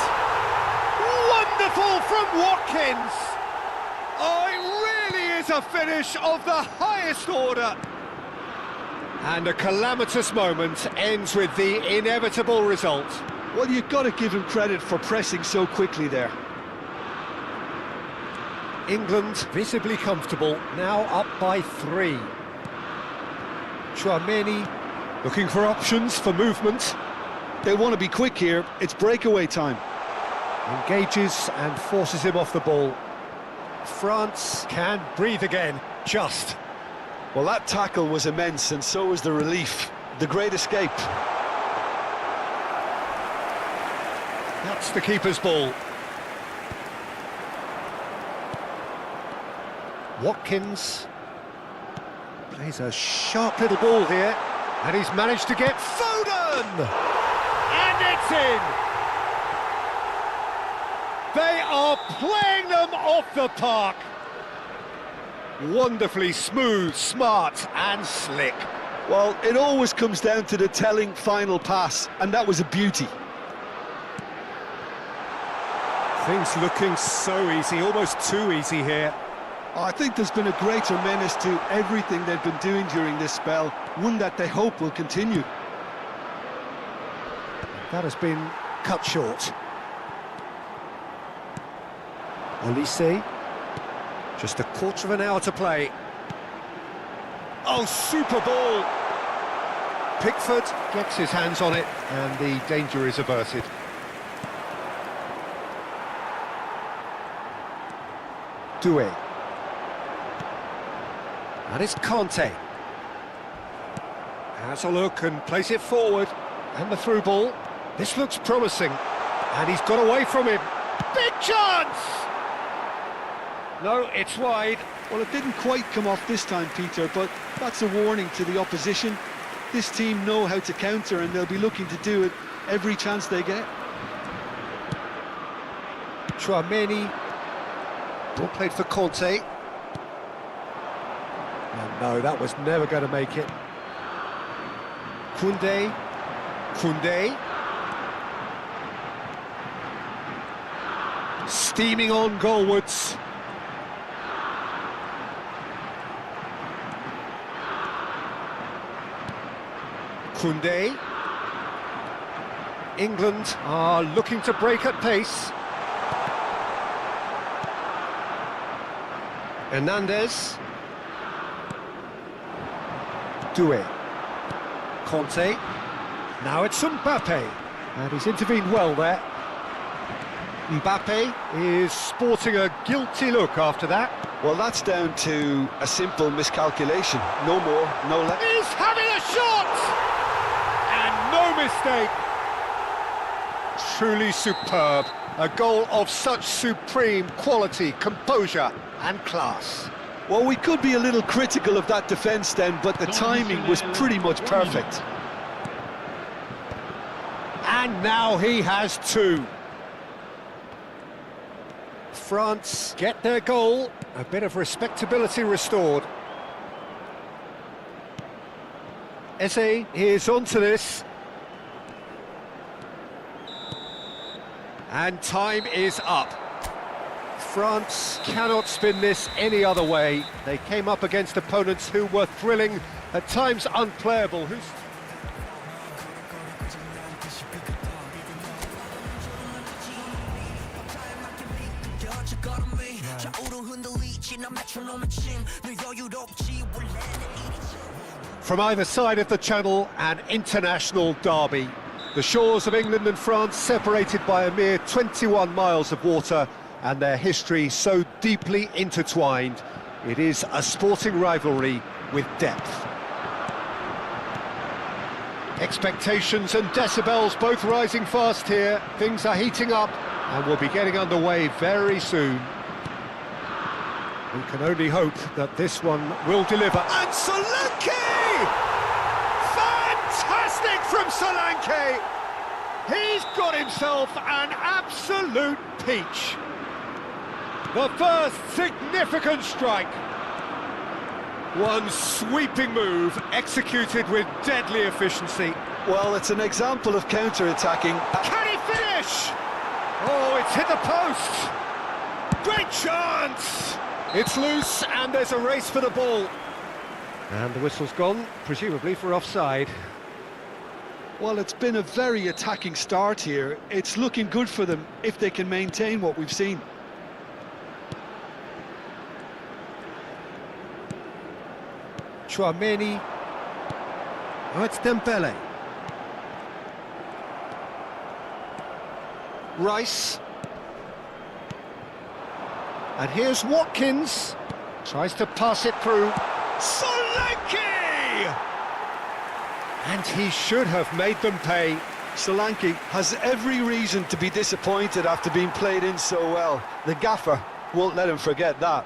Wonderful from Watkins! Oh, it really is a finish of the highest order. And a calamitous moment ends with the inevitable result. Well, you've got to give him credit for pressing so quickly there. England visibly comfortable, now up by 3. Chouameni looking for options for movement. They want to be quick here. It's breakaway time. Engages and forces him off the ball. France can breathe again, just. Well, that tackle was immense, and so was the relief. The great escape. That's the keeper's ball. Watkins plays a sharp little ball here, and he's managed to get Foden! And it's in! They are playing them off the park! Wonderfully smooth, smart and slick. Well, it always comes down to the telling final pass, and that was a beauty. Things looking so easy, almost too easy here. I think there's been a greater menace to everything they've been doing during this spell, one that they hope will continue. That has been cut short. Olise, just a quarter of an hour to play. Oh, super ball! Pickford gets his hands on it, and the danger is averted. Doué. And it's Conte. Has a look and plays it forward. And the through ball. This looks promising. And he's got away from him. Big chance! No, it's wide. Well, it didn't quite come off this time, Peter, but that's a warning to the opposition. This team know how to counter, and they'll be looking to do it every chance they get. Tchouaméni. Ball played for Conte. And no, that was never going to make it. Koundé. Koundé. Steaming on goalwards. Koundé. England are looking to break at pace. Hernandez. Doué. Conte. Now it's Mbappe. And he's intervened well there. Mbappe is sporting a guilty look after that. Well, that's down to a simple miscalculation. No more, no less. He's having a shot! And no mistake. Truly superb. A goal of such supreme quality, composure and class. Well, we could be a little critical of that defence then, but the timing was pretty much perfect. And now he has two. France get their goal, a bit of respectability restored. Eze is onto this. And time is up. France cannot spin this any other way. They came up against opponents who were thrilling, at times unplayable. From either side of the channel, an international derby. The shores of England and France separated by a mere 21 miles of water, and their history so deeply intertwined. It is a sporting rivalry with depth. Expectations and decibels both rising fast here. Things are heating up and will be getting underway very soon. We can only hope that this one will deliver. And Solanke! Fantastic from Solanke! He's got himself an absolute peach. The first significant strike. One sweeping move executed with deadly efficiency. Well, it's an example of counter-attacking. Can he finish? Oh, it's hit the post. Great chance. It's loose and there's a race for the ball. And the whistle's gone, presumably for offside. Well, it's been a very attacking start here. It's looking good for them if they can maintain what we've seen. Tchouaméni. Oh, it's Dembele. Rice. And here's Watkins. Tries to pass it through. Solanke! And he should have made them pay. Solanke has every reason to be disappointed after being played in so well. The gaffer won't let him forget that.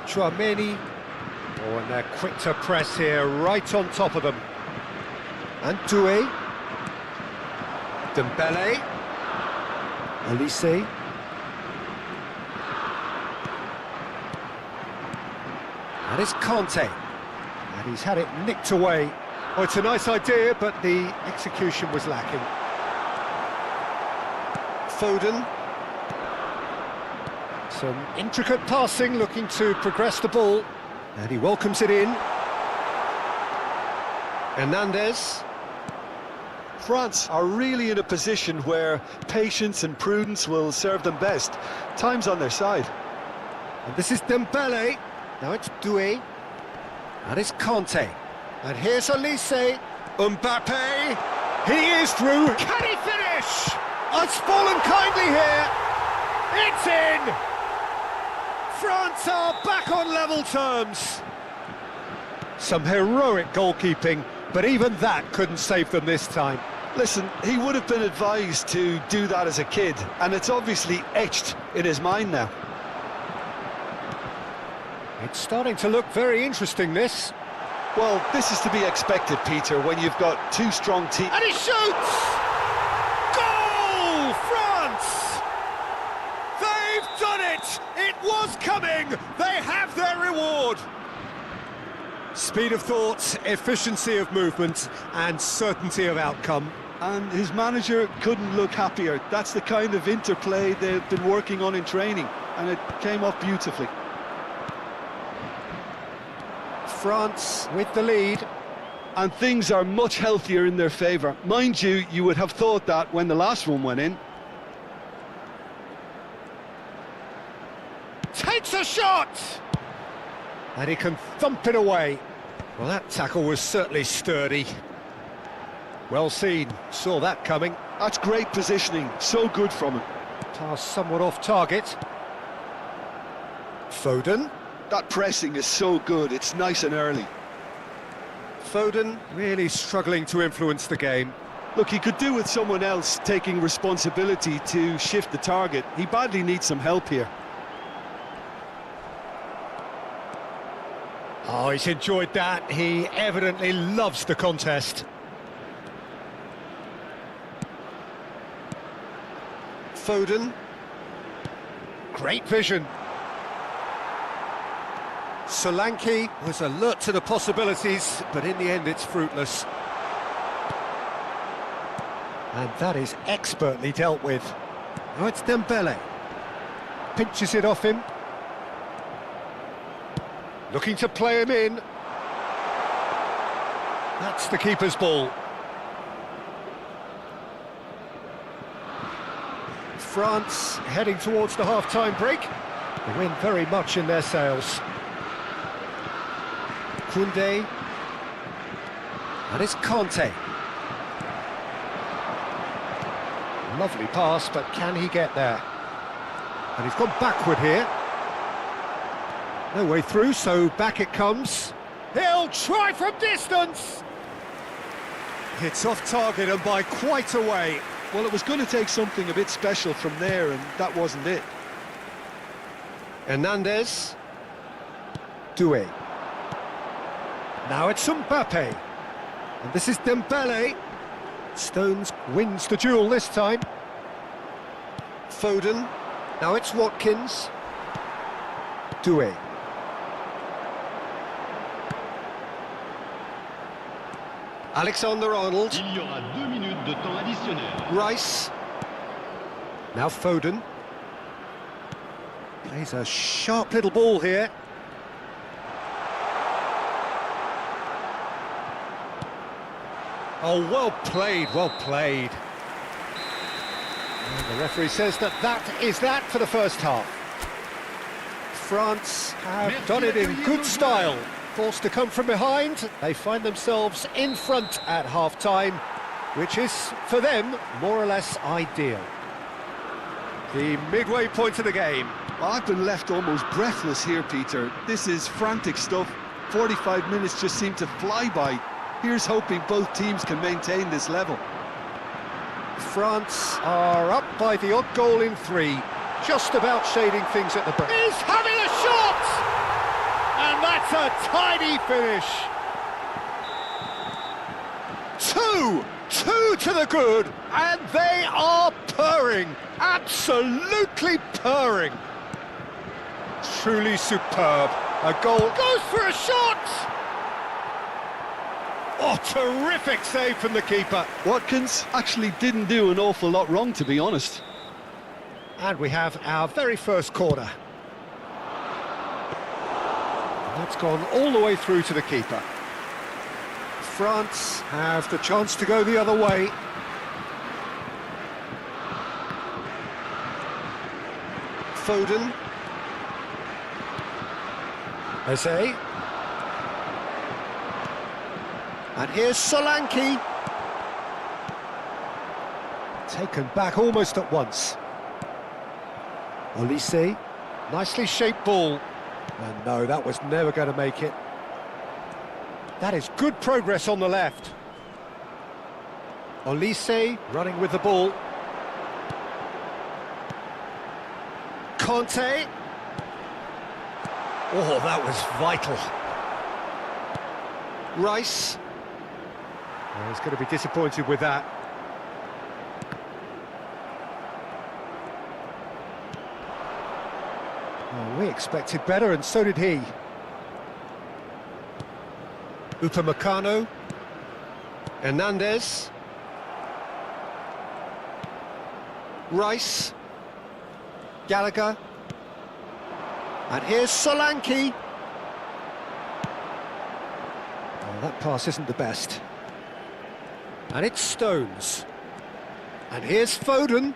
Tchouaméni. Oh, and they're quick to press here, right on top of them. And Doué. Dembele. Elise. And it's Conte. And he's had it nicked away. Oh, it's a nice idea, but the execution was lacking. Foden. Some intricate passing, looking to progress the ball. And he welcomes it in. Hernandez. France are really in a position where patience and prudence will serve them best. Time's on their side. And this is Dembele. Now it's Doué. And it's Conte. And here's Elise. Mbappe. He is through. Can he finish? It's fallen kindly here. It's in. France are back on level terms. Some heroic goalkeeping, but even that couldn't save them this time. Listen, he would have been advised to do that as a kid, and it's obviously etched in his mind now. It's starting to look very interesting, this. Well, this is to be expected, Peter, when you've got two strong teams. And he shoots! Goal! France! They've done it! It was coming! They have their reward! Speed of thought, efficiency of movement, and certainty of outcome. And his manager couldn't look happier. That's the kind of interplay they've been working on in training, and it came off beautifully. France with the lead. And things are much healthier in their favour. Mind you, you would have thought that when the last one went in. Takes a shot! And he can thump it away. Well, that tackle was certainly sturdy. Well seen, saw that coming. That's great positioning, so good from him. Pass somewhat off target. Foden. That pressing is so good, it's nice and early. Foden really struggling to influence the game. Look, he could do with someone else taking responsibility to shift the target. He badly needs some help here. Oh, he's enjoyed that. He evidently loves the contest. Foden. Great vision. Solanke was alert to the possibilities, but in the end it's fruitless. And that is expertly dealt with. Now it's Dembele. Pinches it off him. Looking to play him in. That's the keeper's ball. France heading towards the half-time break. The wind very much in their sails. Koundé. And it's Kanté. Lovely pass, but can he get there? And he's gone backward here. No way through, so back it comes. He'll try from distance! It's off target and by quite a way. Well, it was going to take something a bit special from there, and that wasn't it. Hernandez. Doué. Now it's Mbappe. And this is Dembele. Stones wins the duel this time. Foden. Now it's Watkins. Doué. Alexander-Arnold. Il y aura 2 minutes de temps additionnel. Rice. Now Foden. Plays a sharp little ball here. Oh, well played, well played. And the referee says that is that for the first half. France have done it in good style. Forced to come from behind, they find themselves in front at half-time, which is, for them, more or less ideal. The midway point of the game. Well, I've been left almost breathless here, Peter. This is frantic stuff. 45 minutes just seem to fly by. Here's hoping both teams can maintain this level. France are up by the odd goal in 3, just about shading things at the break. He's having a shot! And that's a tidy finish. Two to the good, and they are purring, absolutely purring. Truly superb. A goal goes for a shot. Oh, terrific save from the keeper. Watkins actually didn't do an awful lot wrong, to be honest. And we have our very first corner. That's gone all the way through to the keeper. France have the chance to go the other way. Foden. Eze. And here's Solanke. Taken back almost at once. Olise, nicely shaped ball. And no, that was never going to make it. That is good progress on the left. Olise running with the ball. Conte. Oh, that was vital. Rice. Oh, he's going to be disappointed with that. Oh, we expected better, and so did he. Upamecano. Hernandez. Rice. Gallagher. And here's Solanke. Oh, that pass isn't the best. And it's Stones. And here's Foden.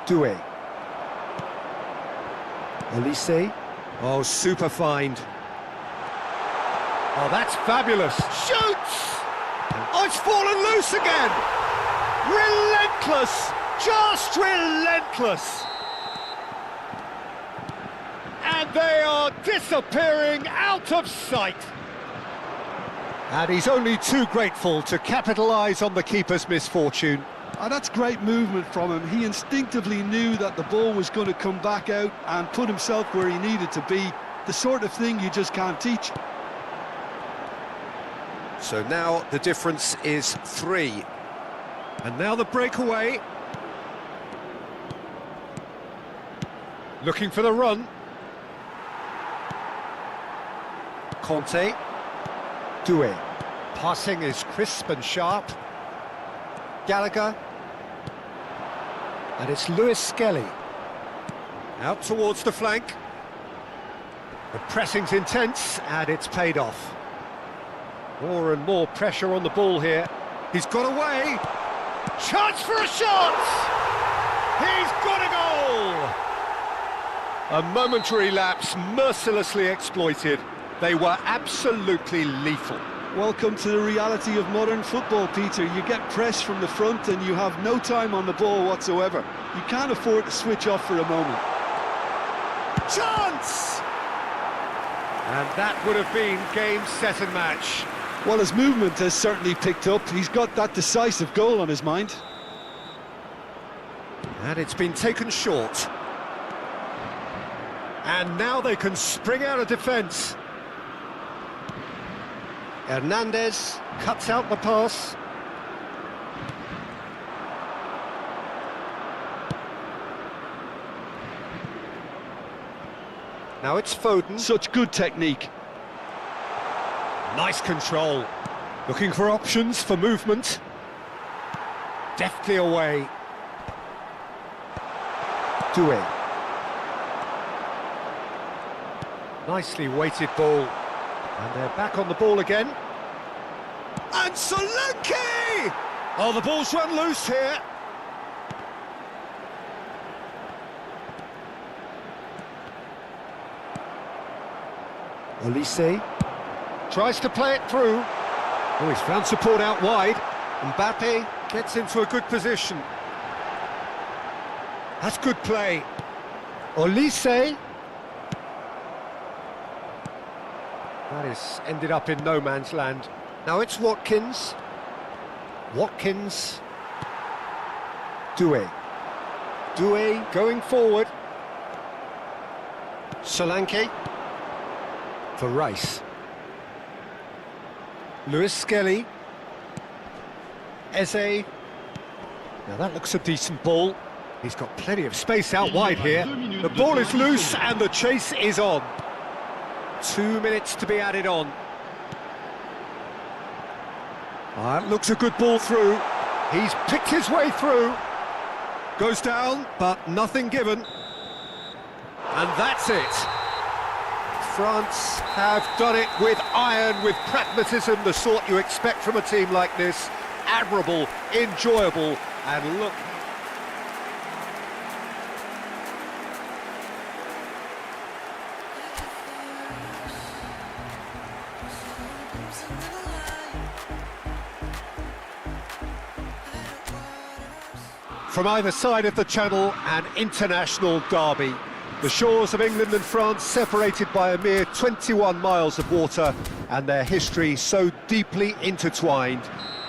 Doué. Olise. Oh, super find. Oh, that's fabulous. Shoots! Oh, it's fallen loose again. Relentless. Just relentless. And they are disappearing out of sight. And he's only too grateful to capitalise on the keeper's misfortune. Oh, that's great movement from him. He instinctively knew that the ball was going to come back out and put himself where he needed to be. The sort of thing you just can't teach. So now the difference is 3. And now the breakaway. Looking for the run. Conte. Doué. Passing is crisp and sharp. Gallagher. And it's Lewis Skelly. Out towards the flank. The pressing's intense, and it's paid off. More and more pressure on the ball here. He's got away. Chance for a shot! He's got a goal! A momentary lapse mercilessly exploited. They were absolutely lethal. Welcome to the reality of modern football, Peter. You get pressed from the front and you have no time on the ball whatsoever. You can't afford to switch off for a moment. Chance! And that would have been game, set and match. Well, his movement has certainly picked up. He's got that decisive goal on his mind. And it's been taken short. And now they can spring out of defence. Hernandez cuts out the pass. Now it's Foden. Such good technique. Nice control. Looking for options for movement. Deftly away. Doué. Nicely weighted ball. And they're back on the ball again. And Solanke! Oh, the ball's run loose here. Olise tries to play it through. Oh, he's found support out wide. Mbappe gets into a good position. That's good play. Olise. That is ended up in no man's land. Now it's Watkins. Watkins. Doué. Doué going forward. Solanke. For Rice. Lewis Skelly. Eze. Now that looks a decent ball. He's got plenty of space out wide here. The ball is loose and the chase is on. 2 minutes to be added on. That looks a good ball through. He's picked his way through. Goes down, but nothing given. And that's it. France have done it with iron, with pragmatism, the sort you expect from a team like this. Admirable, enjoyable, and look... From either side of the channel, an international derby. The shores of England and France separated by a mere 21 miles of water, and their history so deeply intertwined.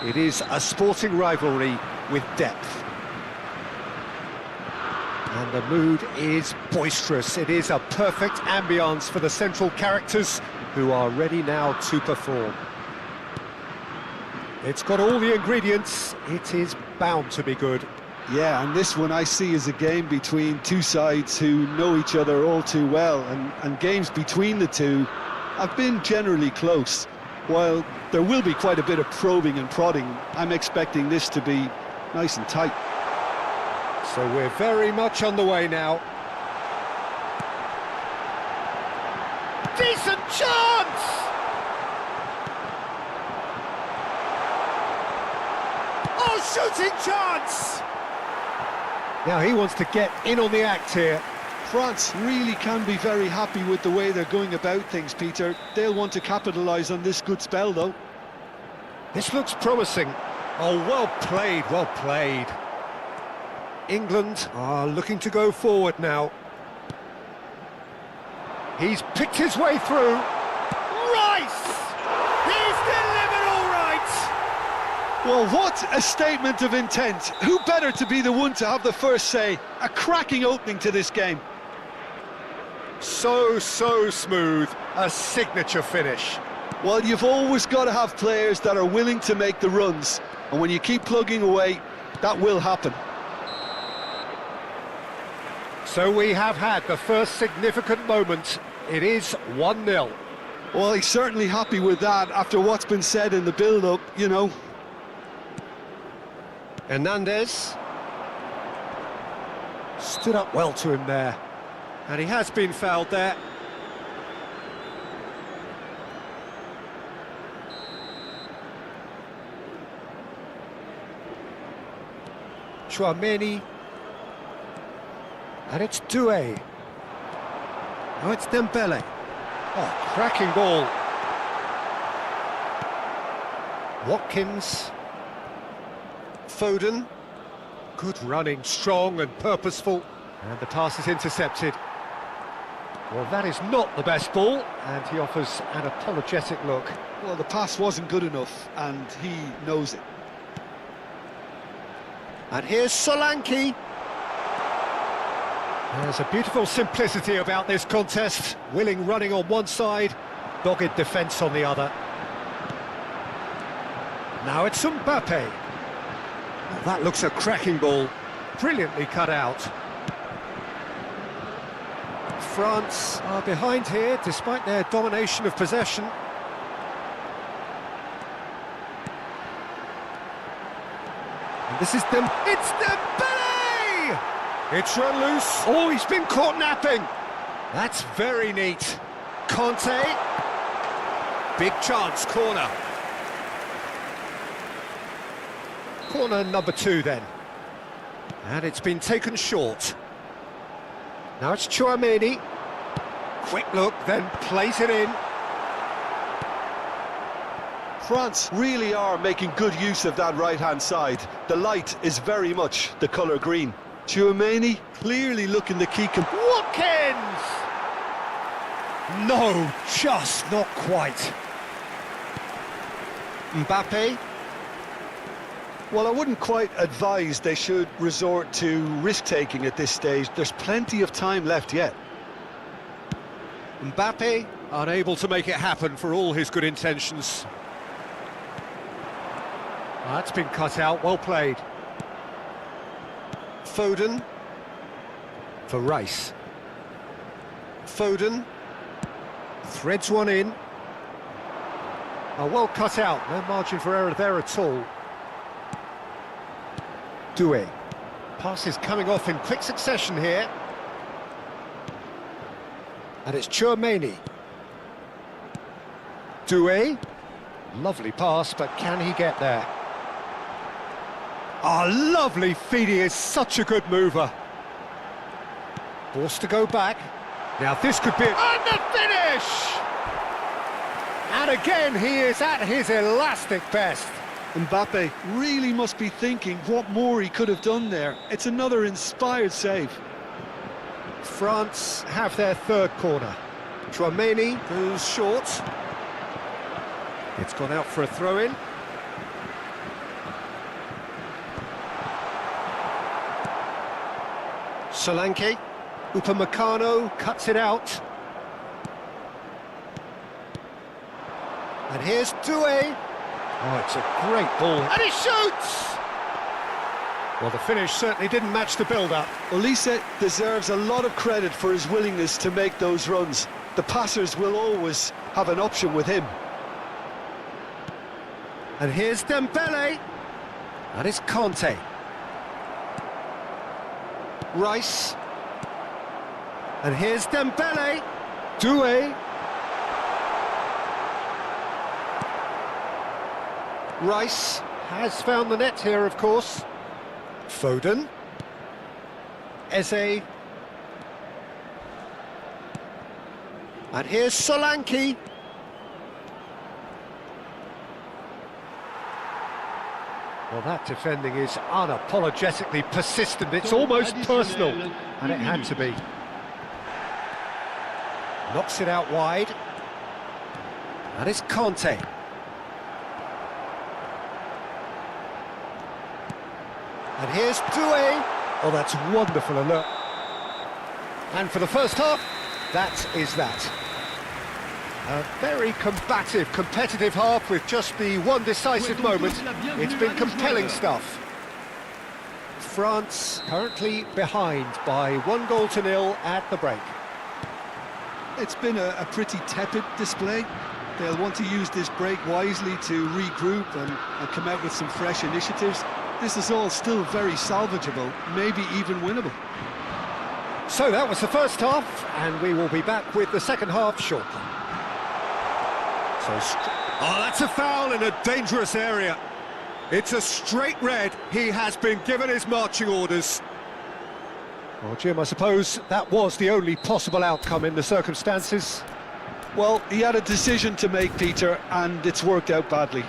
It is a sporting rivalry with depth. And the mood is boisterous. It is a perfect ambience for the central characters, who are ready now to perform. It's got all the ingredients. It is bound to be good. Yeah, and this one I see as a game between two sides who know each other all too well, and games between the two have been generally close. While there will be quite a bit of probing and prodding, I'm expecting this to be nice and tight. So we're very much on the way now. Decent chance! Oh, shooting chance! Now he wants to get in on the act here. France really can be very happy with the way they're going about things, Peter. They'll want to capitalise on this good spell, though. This looks promising. Oh, well played, well played. England are looking to go forward now. He's picked his way through. Rice! He's delivered all right! Well, what a statement of intent. Who better to be the one to have the first say? A cracking opening to this game. So smooth. A signature finish. Well, you've always got to have players that are willing to make the runs. And when you keep plugging away, that will happen. So we have had the first significant moment. It is 1-0. Well, he's certainly happy with that after what's been said in the build-up, you know. Hernandez stood up well to him there, and he has been fouled there. Chouameni, and it's Doué. Oh, it's Dembele. Oh, cracking ball. Watkins. Foden. Good running, strong and purposeful. And the pass is intercepted. Well, that is not the best ball, and he offers an apologetic look. Well, the pass wasn't good enough, and he knows it. And here's Solanke. There's a beautiful simplicity about this contest. Willing running on one side, dogged defence on the other. Now it's Mbappe. Well, that looks a cracking ball. Brilliantly cut out. France are behind here, despite their domination of possession. And this is It's Dembele! It's run loose. Oh, he's been caught napping. That's very neat. Conte. Big chance, corner. Corner number 2 then. And it's been taken short. Now it's Chouameni. Quick look, then plays it in. France really are making good use of that right-hand side. The light is very much the colour green. Chouameni clearly looking the key. Watkins! No, just not quite. Mbappe. Well, I wouldn't quite advise they should resort to risk-taking at this stage. There's plenty of time left yet. Mbappe unable to make it happen for all his good intentions. That's been cut out, well played. Foden for Rice. Foden threads one in. Oh, well cut out, no margin for error there at all. Doué. Passes coming off in quick succession here. And it's Chouameni. Doué. Lovely pass, but can he get there? Oh, lovely feed. He is such a good mover. Forced to go back. Now this could be... And the finish! And again, he is at his elastic best. Mbappe really must be thinking what more he could have done there. It's another inspired save. France have their third corner. Tchouaméni goes short. It's gone out for a throw-in. Solanke. Upamecano cuts it out. And here's Doué. Oh, it's a great ball. And he shoots! Well, the finish certainly didn't match the build-up. Olise deserves a lot of credit for his willingness to make those runs. The passers will always have an option with him. And here's Dembele. And it's Conte. Rice. And here's Dembele. Doué. Rice has found the net here, of course. Foden. Eze. And here's Solanke. Well, that defending is unapologetically persistent. It's almost personal, and it had to be. Knocks it out wide. And it's Conte. And here's Doué. Oh, that's wonderful alert. And for the first half, that is that. A very combative, competitive half with just the one decisive moment. It's been compelling stuff. France currently behind by 1-0 at the break. It's been a pretty tepid display. They'll want to use this break wisely to regroup and come out with some fresh initiatives. This is all still very salvageable, maybe even winnable. So that was the first half, and we will be back with the second half shortly. Oh, that's a foul in a dangerous area. It's a straight red. He has been given his marching orders. Well, Jim, I suppose that was the only possible outcome in the circumstances. Well, he had a decision to make, Peter, and it's worked out badly.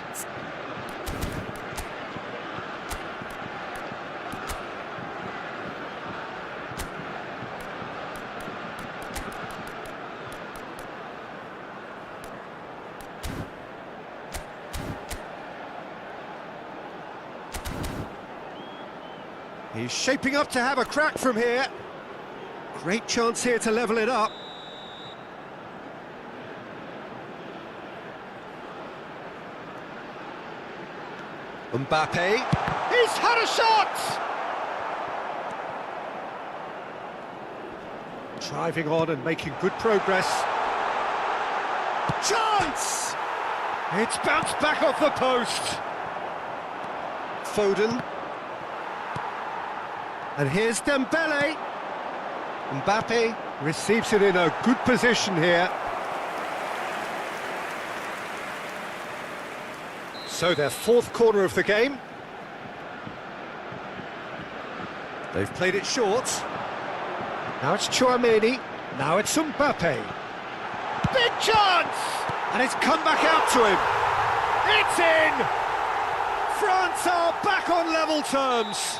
He's shaping up to have a crack from here. Great chance here to level it up. Mbappe. He's had a shot! Driving on and making good progress. Chance! It's bounced back off the post. Foden. And here's Dembele. Mbappe receives it in a good position here. So their fourth corner of the game. They've played it short. Now it's Tchouaméni. Now it's Mbappe. Big chance! And it's come back out to him. It's in! France are back on level terms.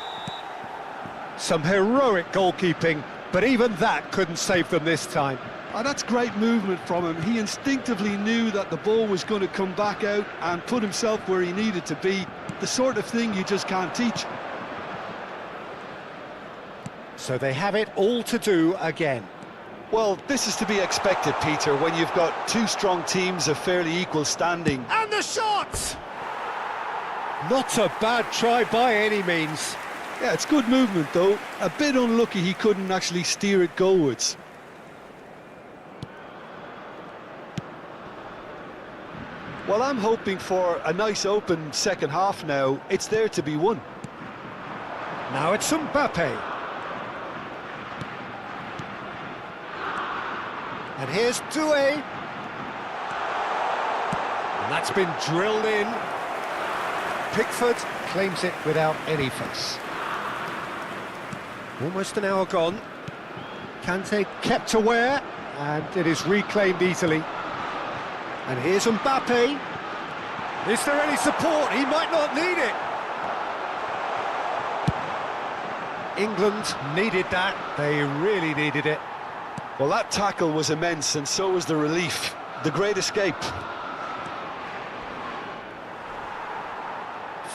Some heroic goalkeeping, but even that couldn't save them this time. Oh, that's great movement from him. He instinctively knew that the ball was going to come back out and put himself where he needed to be. The sort of thing you just can't teach. So they have it all to do again. Well, this is to be expected, Peter, when you've got two strong teams of fairly equal standing. And the shot! Not a bad try by any means. Yeah, it's good movement, though. A bit unlucky he couldn't actually steer it goalwards. Well, I'm hoping for a nice open second half now. It's there to be won. Now it's Mbappe. And here's Doué. And that's been drilled in. Pickford claims it without any fuss. Almost an hour gone. Kante kept aware, and it is reclaimed easily. And here's Mbappe. Is there any support? He might not need it. England needed that. They really needed it. Well, that tackle was immense, and so was the relief. The great escape.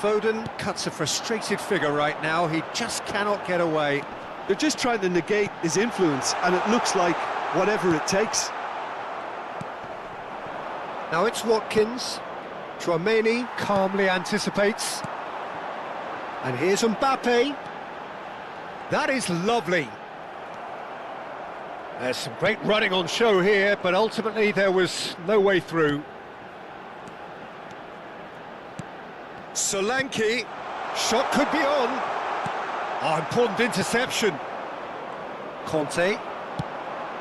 Foden cuts a frustrated figure right now. He just cannot get away. They're just trying to negate his influence, and it looks like whatever it takes. Now it's Watkins. Tchouaméni calmly anticipates. And here's Mbappe. That is lovely. There's some great running on show here, but ultimately there was no way through. Solanke, shot could be on. Oh, important interception. Conte,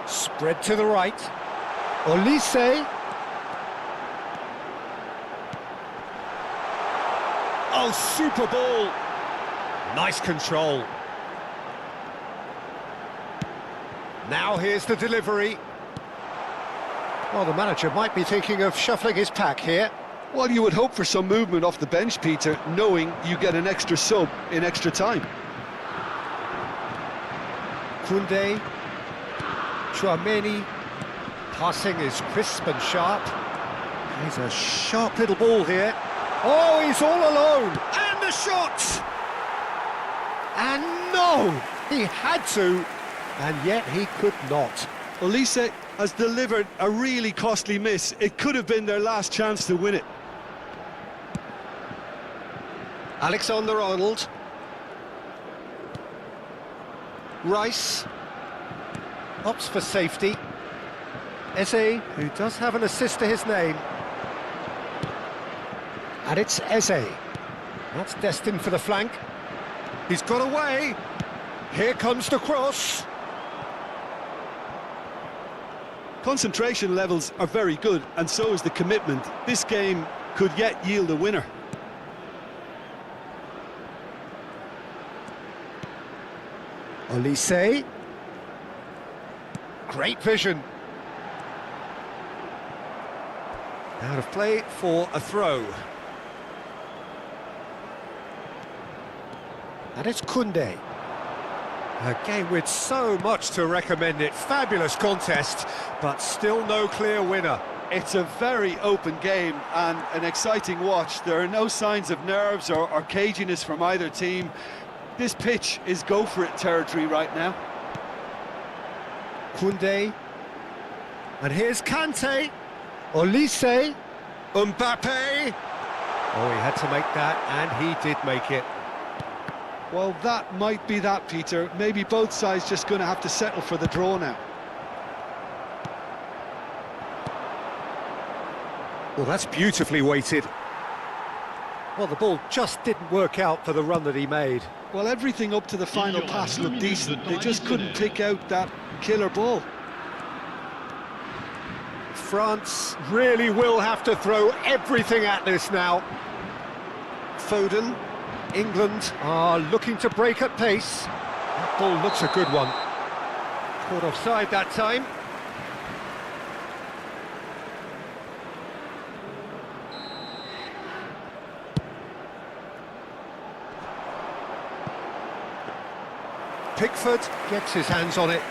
spread to the right. Olise. Oh, super ball. Nice control. Now here's the delivery. Well, the manager might be thinking of shuffling his pack here. Well, you would hope for some movement off the bench, Peter, knowing you get an extra sub in extra time. Koundé, Tchouaméni, passing is crisp and sharp. He's a sharp little ball here. Oh, he's all alone, and the shot! And no, he had to, and yet he could not. Olise has delivered a really costly miss. It could have been their last chance to win it. Alexander-Arnold. Rice. Opts for safety. Eze, who does have an assist to his name. And it's Eze. That's destined for the flank. He's got away. Here comes the cross. Concentration levels are very good, and so is the commitment. This game could yet yield a winner. Olise. Great vision. Out of play for a throw. And it's Koundé. A game with so much to recommend it. Fabulous contest, but still no clear winner. It's a very open game and an exciting watch. There are no signs of nerves or caginess from either team. This pitch is go-for-it territory right now. Koundé. And here's Kante. Olise. Mbappe. Oh, he had to make that, and he did make it. Well, that might be that, Peter. Maybe both sides just going to have to settle for the draw now. Well, that's beautifully weighted. Well, the ball just didn't work out for the run that he made. Well, everything up to the final pass looked decent. They just couldn't pick out that killer ball. France really will have to throw everything at this now. Foden. England are looking to break at pace. That ball looks a good one. Caught offside that time. Pickford gets his hands on it.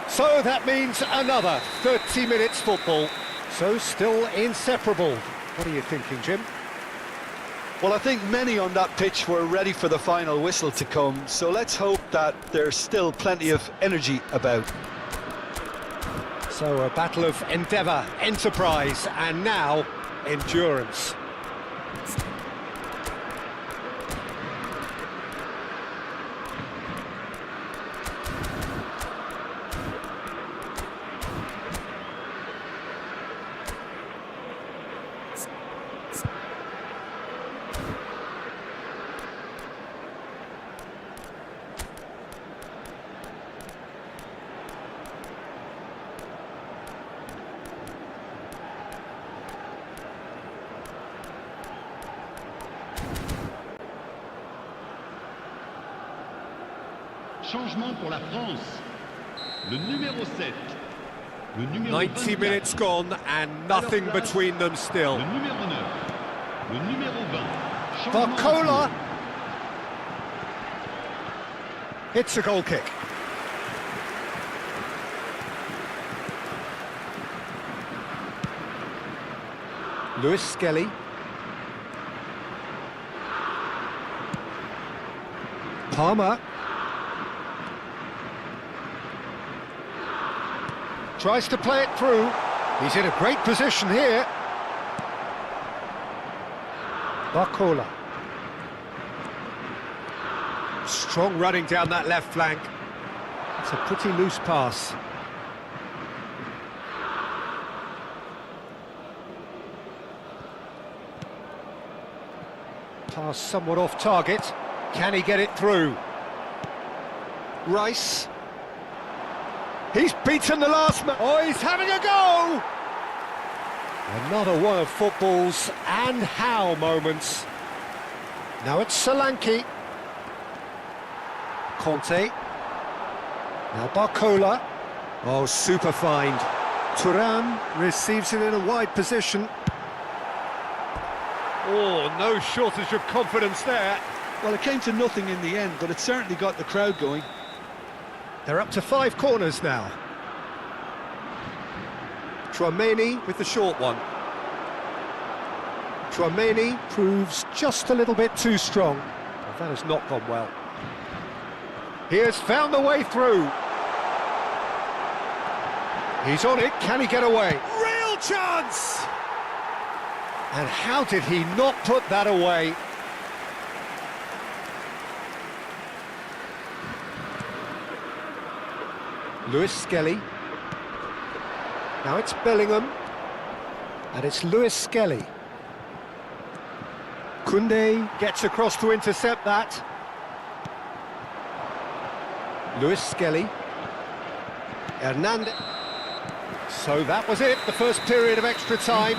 So that means another 30 minutes football. So still inseparable. What are you thinking, Jim? Well, I think many on that pitch were ready for the final whistle to come, so let's hope that there's still plenty of energy about. So a battle of endeavour, enterprise, and now endurance. Changement pour la France. Le numéro 7. Le numéro 90 24. minutes gone and nothing between them still. Le numéro 9. Le numéro 20. Barcola. It's a goal kick. Lewis Skelly. Toma. Tries to play it through. He's in a great position here. Barcola. Strong running down that left flank. It's a pretty loose pass. Pass somewhat off target. Can he get it through? Rice. He's beaten the last man. Oh, he's having a go! Another one of football's and how moments. Now it's Solanke. Conte. Now Barcola. Oh, super find. Thuram receives it in a wide position. Oh, no shortage of confidence there. Well, it came to nothing in the end, but it certainly got the crowd going. They're up to 5 corners now. Tchouameni with the short one. Tchouameni proves just a little bit too strong. Well, that has not gone well. He has found the way through. He's on it, can he get away? Real chance! And how did he not put that away? Lewis Skelly. Now it's Bellingham. And it's Lewis Skelly. Koundé gets across to intercept that. Lewis Skelly. Hernandez. So that was it, the first period of extra time.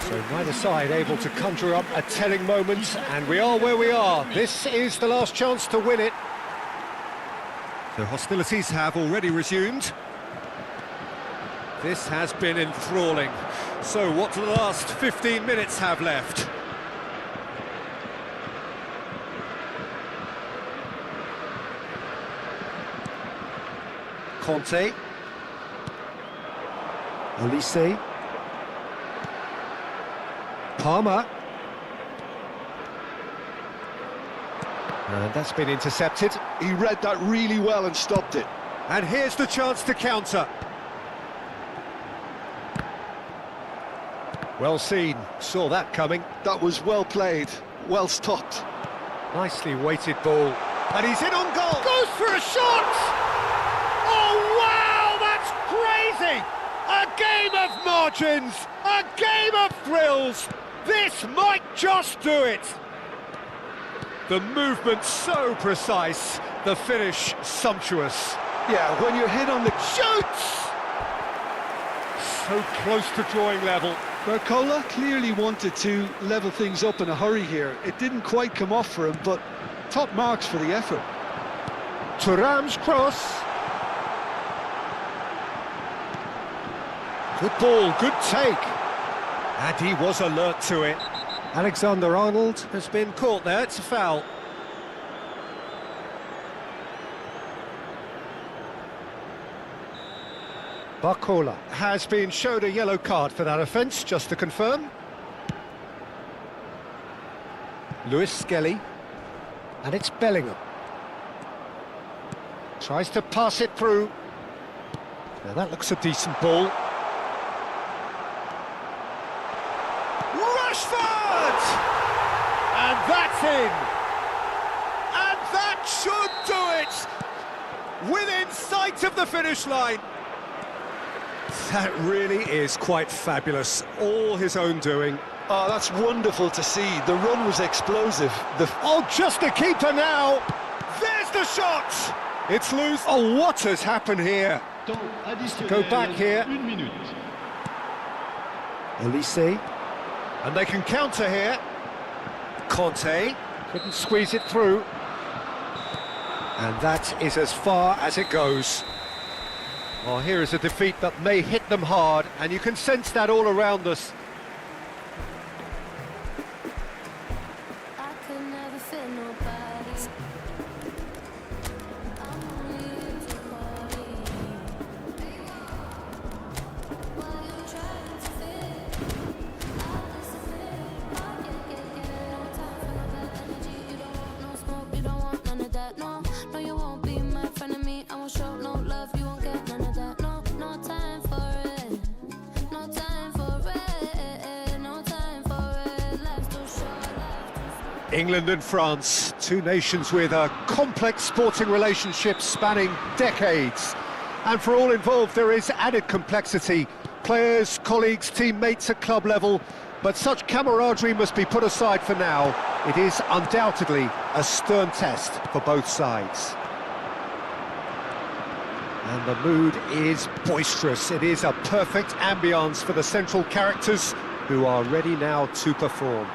So neither side able to conjure up a telling moment, and we are where we are. This is the last chance to win it. The hostilities have already resumed. This has been enthralling. So what do the last 15 minutes have left? Conte. Olise. Palmer. And that's been intercepted. He read that really well and stopped it. And here's the chance to counter. Well seen, saw that coming. That was well played, well stopped. Nicely weighted ball. And he's in on goal. Goes for a shot! Oh, wow, that's crazy! A game of margins, a game of thrills. This might just do it. The movement so precise, the finish sumptuous. Yeah, when you're hit on the... Shoots! So close to drawing level. Barcola clearly wanted to level things up in a hurry here. It didn't quite come off for him, but top marks for the effort. Thuram's cross. Good ball, good take. And he was alert to it. Alexander-Arnold has been caught there, it's a foul. Barcola has been showed a yellow card for that offence, just to confirm. Lewis Skelly. And it's Bellingham. Tries to pass it through. Now that looks a decent ball. Rashford! And that's in! And that should do it! Within sight of the finish line. That really is quite fabulous. All his own doing. Oh, that's wonderful to see. The run was explosive. Oh, just the keeper now! There's the shot! It's loose. Oh, what has happened here? Go back here. Olise. And they can counter here. Conte couldn't squeeze it through. And that is as far as it goes. Well, here is a defeat that may hit them hard, and you can sense that all around us. England and France, two nations with a complex sporting relationship spanning decades. And for all involved, there is added complexity. Players, colleagues, teammates at club level. But such camaraderie must be put aside for now. It is undoubtedly a stern test for both sides. And the mood is boisterous. It is a perfect ambience for the central characters who are ready now to perform.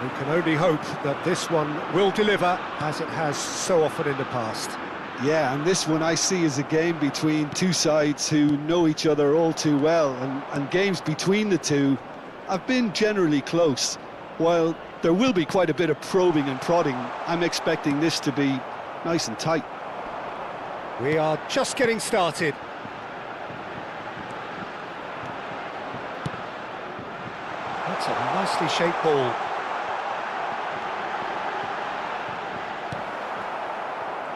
We can only hope that this one will deliver, as it has so often in the past. Yeah, and this one I see as a game between two sides who know each other all too well, and games between the two have been generally close. While there will be quite a bit of probing and prodding, I'm expecting this to be nice and tight. We are just getting started. That's a nicely shaped ball.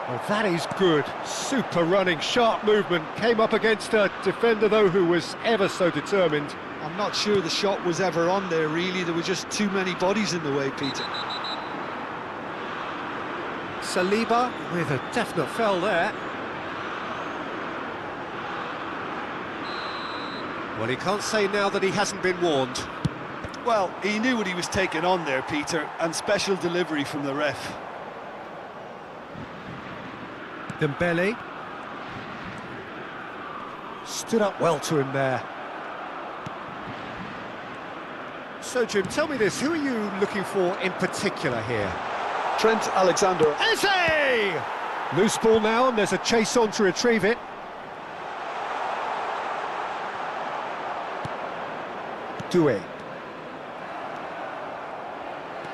Well, that is good. Super running, sharp movement. Came up against a defender, though, who was ever so determined. I'm not sure the shot was ever on there, really. There were just too many bodies in the way, Peter. Saliba with a definite foul there. Well, he can't say now that he hasn't been warned. Well, he knew what he was taking on there, Peter, and special delivery from the ref. Dembele stood up well to him there. So, Jim, tell me this, who are you looking for in particular here? Trent Alexander. Eze! Loose ball now, and there's a chase on to retrieve it. Doué.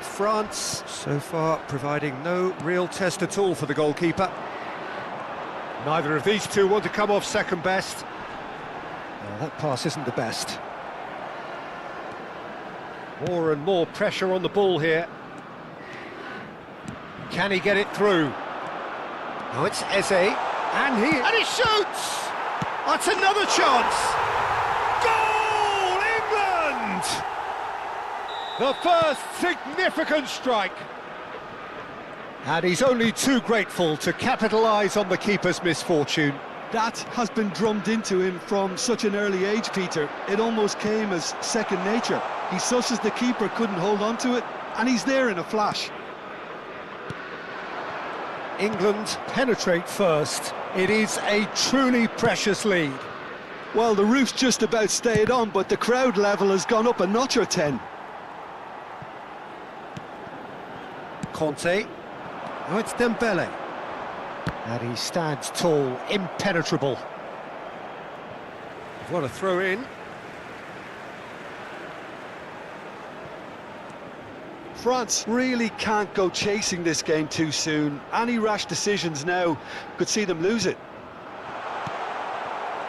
France, so far, providing no real test at all for the goalkeeper. Neither of these two want to come off second best. Well, that pass isn't the best. More and more pressure on the ball here. Can he get it through? Oh, it's Eze, and he shoots! That's another chance! Goal, England! The first significant strike. And he's only too grateful to capitalise on the keeper's misfortune. That has been drummed into him from such an early age, Peter. It almost came as second nature. He susses the keeper couldn't hold on to it, and he's there in a flash. England penetrate first. It is a truly precious lead. Well, the roof's just about stayed on, but the crowd level has gone up a notch or 10. Conte. Oh, it's Dembele. And he stands tall, impenetrable. What a throw in. France really can't go chasing this game too soon. Any rash decisions now could see them lose it.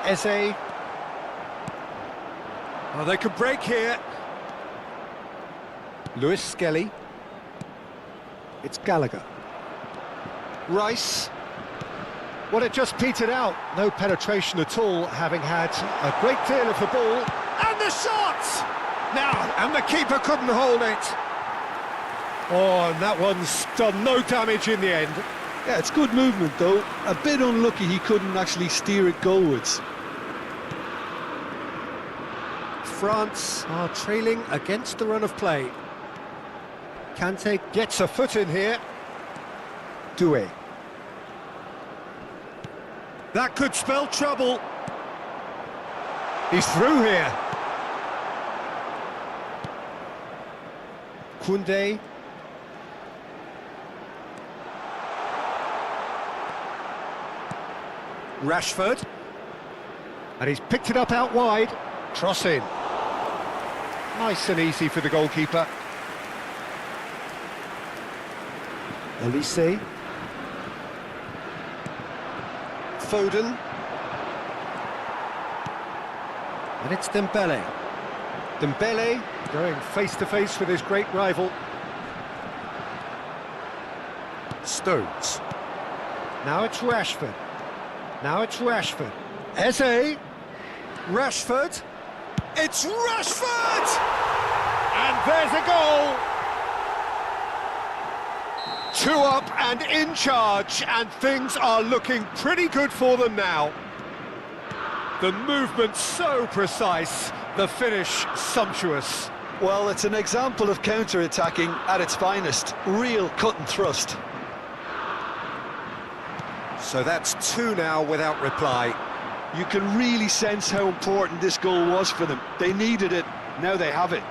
Eze. Oh, they could break here. Lewis Skelly. It's Gallagher. Rice. Well, it just petered out. No penetration at all, having had a great deal of the ball. And the shot! Now, and the keeper couldn't hold it. Oh, and that one's done no damage in the end. Yeah, it's good movement, though. A bit unlucky he couldn't actually steer it goalwards. France are trailing against the run of play. Kante gets a foot in here. Doué. That could spell trouble. He's through here. Koundé. Rashford. And he's picked it up out wide. Cross in. Nice and easy for the goalkeeper. Elise. Foden. And it's Dembele. Dembele going face-to-face with his great rival. Stones. Now it's Rashford. Now it's Rashford. Eze. Rashford. It's Rashford! And there's a goal! Two up and in charge, and things are looking pretty good for them now. The movement so precise, the finish sumptuous. Well, it's an example of counter-attacking at its finest. Real cut and thrust. So that's two now without reply. You can really sense how important this goal was for them. They needed it, now they have it.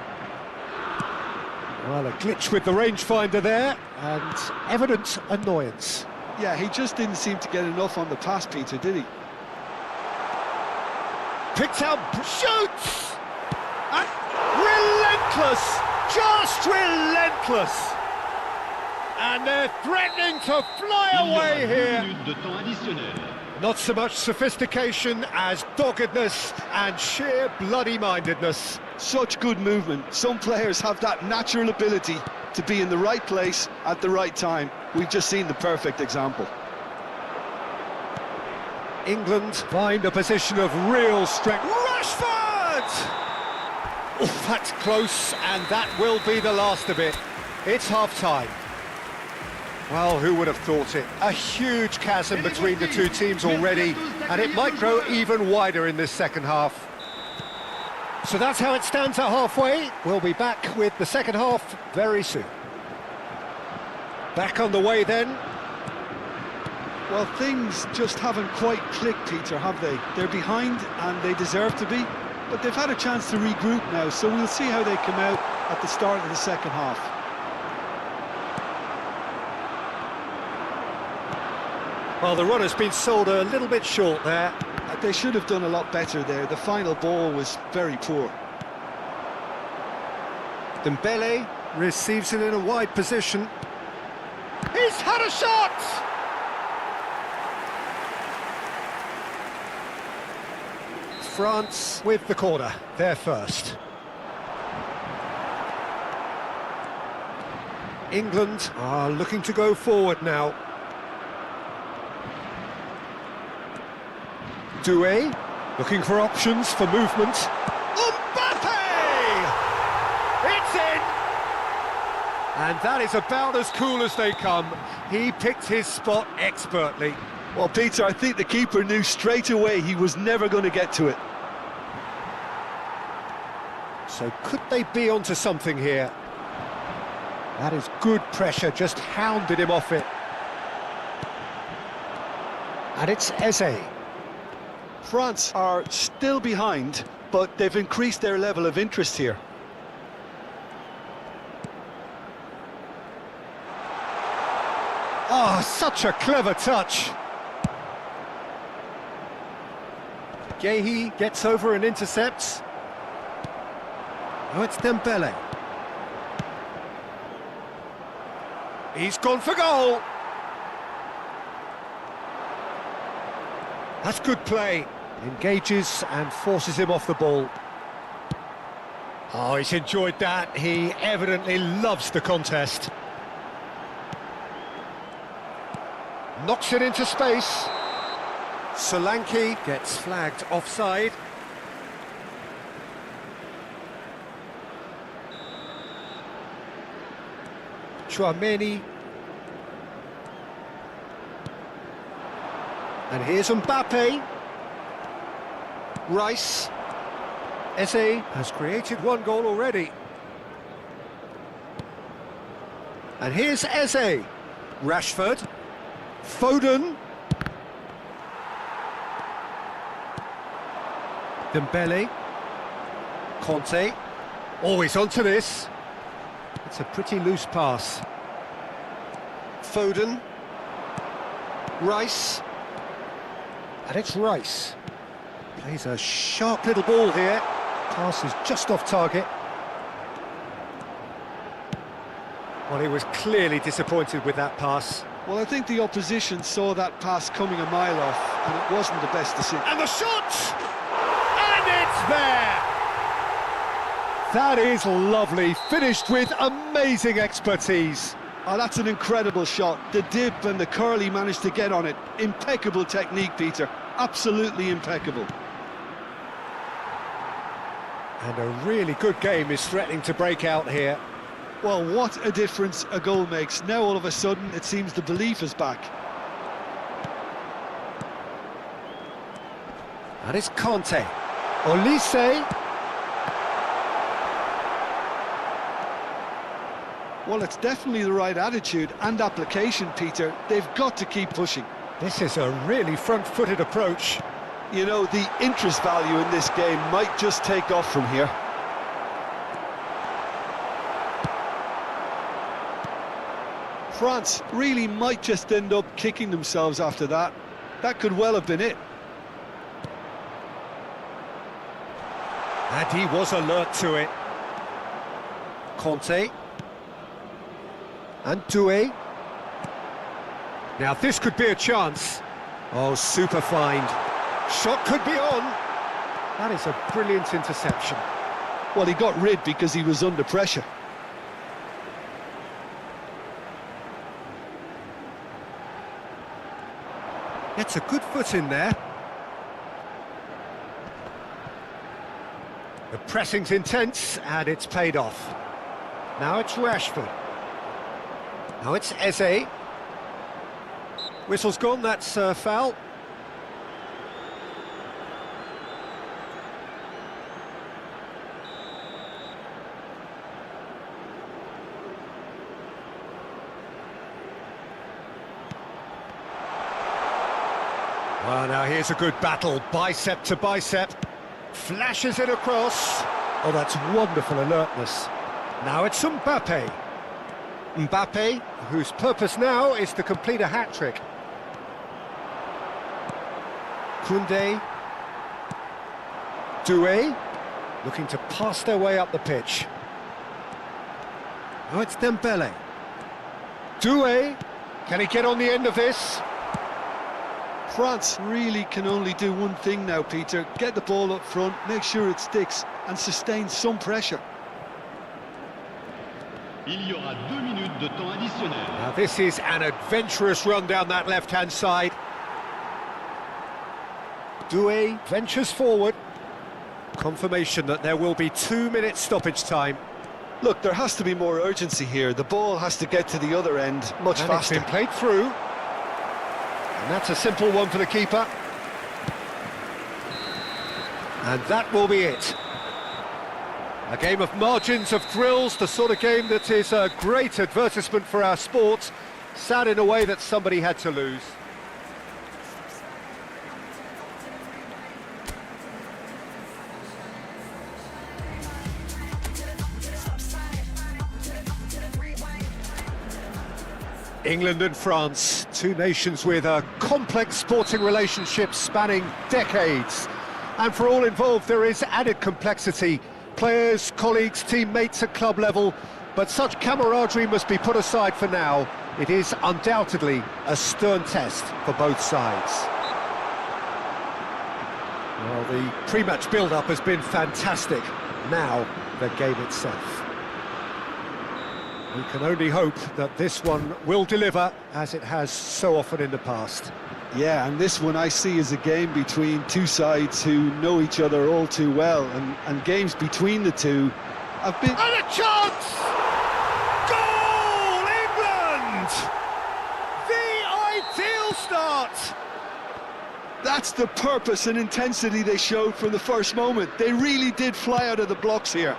Well, a glitch with the rangefinder there, and evident annoyance. Yeah, he just didn't seem to get enough on the pass, Peter, did he? Picked out, shoots! And relentless! Just relentless! And they're threatening to fly Il y aura away 2 here. minutes de temps additionnel. Not so much sophistication as doggedness and sheer bloody-mindedness. Such good movement. Some players have that natural ability to be in the right place at the right time. We've just seen the perfect example. England find a position of real strength. Rashford! Oh, that's close, and that will be the last of it. It's half-time. Well, who would have thought it? A huge chasm between the two teams already, and it might grow even wider in this second half. So that's how it stands at halfway. We'll be back with the second half very soon. Back on the way then. Well, things just haven't quite clicked, Peter, have they? They're behind, and they deserve to be, but they've had a chance to regroup now, so we'll see how they come out at the start of the second half. Well, the run has been sold a little bit short there. They should have done a lot better there. The final ball was very poor. Dembele receives it in a wide position. He's had a shot! France with the corner, they're first. England are looking to go forward now. Doué, looking for options for movement. Mbappe! It's in! And that is about as cool as they come. He picked his spot expertly. Well, Peter, I think the keeper knew straight away he was never going to get to it. So could they be onto something here? That is good pressure, just hounded him off it. And it's Eze. France are still behind, but they've increased their level of interest here. Oh, such a clever touch. Guéhi gets over and intercepts. Oh, it's Dembele. He's gone for goal. That's good play. Engages and forces him off the ball. Oh, he's enjoyed that. He evidently loves the contest. Knocks it into space. Solanke gets flagged offside. Chouameni. And here's Mbappe. Rice. Eze has created one goal already. And here's Eze. Rashford. Foden. Dembele. Conte. Always onto this. It's a pretty loose pass. Foden. Rice. And it's Rice. Plays a sharp little ball here. Pass is just off target. Well, he was clearly disappointed with that pass. Well, I think the opposition saw that pass coming a mile off, and it wasn't the best decision. And the shot! And it's there! That is lovely, finished with amazing expertise. Oh, that's an incredible shot. The dip and the curl he managed to get on it. Impeccable technique, Peter. Absolutely impeccable. And a really good game is threatening to break out here. Well, what a difference a goal makes. Now all of a sudden it seems the belief is back. And it's Conte. Olise. Well, it's definitely the right attitude and application, Peter. They've got to keep pushing. This is a really front-footed approach. You know, the interest value in this game might just take off from here. France really might just end up kicking themselves after that. That could well have been it. And he was alert to it. Conte. And Doué. Now this could be a chance. Oh, super find. Shot could be on. That is a brilliant interception. Well, he got rid because he was under pressure. Gets a good foot in there. The pressing's intense, and it's paid off. Now it's Rashford. Now it's Eze. Whistle's gone, that's a foul. Well, now here's a good battle, bicep to bicep. Flashes it across. Oh, that's wonderful alertness. Now it's Mbappe. Mbappe, whose purpose now is to complete a hat-trick. Koundé. Doué, looking to pass their way up the pitch. Now it's Dembele. Doué, can he get on the end of this? France really can only do one thing now, Peter. Get the ball up front, make sure it sticks, and sustain some pressure. Il y aura 2 minutes de temps additionnel. Now this is an adventurous run down that left-hand side. Doué ventures forward. Confirmation that there will be 2 minutes stoppage time. Look, there has to be more urgency here. The ball has to get to the other end much And faster. it's been played through. And that's a simple one for the keeper. And that will be it. A game of margins, of thrills, the sort of game that is a great advertisement for our sport. Sad in a way that somebody had to lose. England and France, two nations with a complex sporting relationship spanning decades. And for all involved, there is added complexity. Players, colleagues, teammates at club level. But such camaraderie must be put aside for now. It is undoubtedly a stern test for both sides. Well, the pre-match build-up has been fantastic. Now, the game itself. We can only hope that this one will deliver, as it has so often in the past. Yeah, and this one I see as a game between two sides who know each other all too well, and games between the two have been... And a chance! Goal, England! The ideal start! That's the purpose and intensity they showed from the first moment. They really did fly out of the blocks here.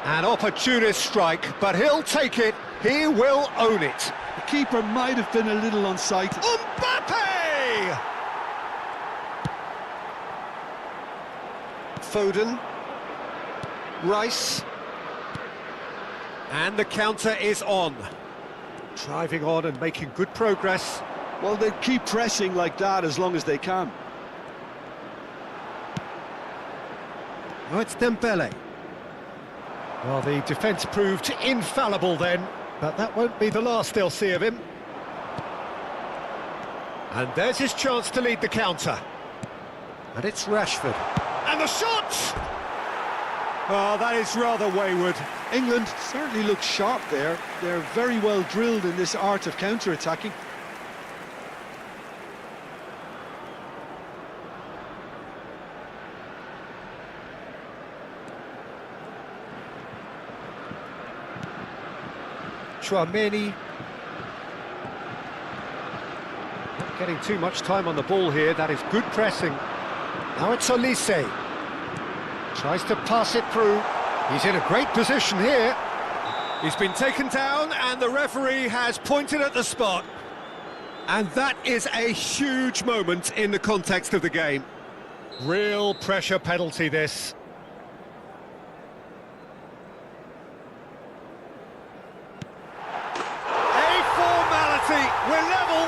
An opportunist strike, but he'll take it, he will own it. The keeper might have been a little unsighted. Mbappe! Foden. Rice. And the counter is on. Driving on and making good progress. Well, they keep pressing like that as long as they can. Oh, it's Dembele. Well, the defence proved infallible then, but that won't be the last they'll see of him. And there's his chance to lead the counter. And it's Rashford. And the shot! Oh, that is rather wayward. England certainly look sharp there. They're very well drilled in this art of counter-attacking. Chouameni. Not getting too much time on the ball here, that is good pressing. Now it's Olise. Tries to pass it through. He's in a great position here. He's been taken down and the referee has pointed at the spot. And that is a huge moment in the context of the game. Real pressure penalty, this. A formality, we're level.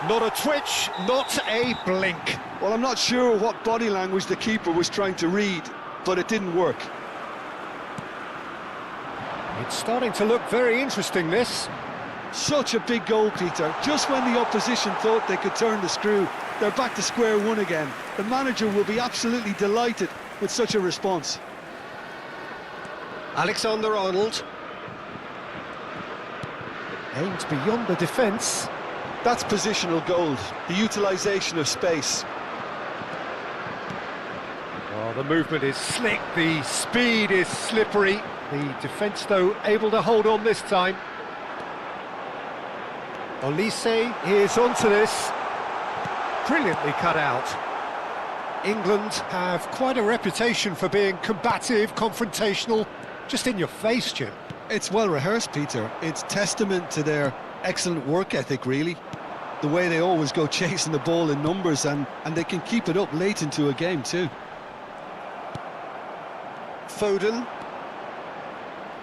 Not a twitch, not a blink. Well, I'm not sure what body language the keeper was trying to read, but it didn't work. It's starting to look very interesting, this. Such a big goal, Peter. Just when the opposition thought they could turn the screw, they're back to square one again. The manager will be absolutely delighted with such a response. Alexander-Arnold. Aimed beyond the defence. That's positional gold, the utilisation of space. Oh, the movement is slick, the speed is slippery. The defence, though, able to hold on this time. Olise is onto this. Brilliantly cut out. England have quite a reputation for being combative, confrontational, just in your face, Jim. It's well rehearsed, Peter. It's testament to their excellent work ethic, really. The way they always go chasing the ball in numbers, and they can keep it up late into a game too. Foden.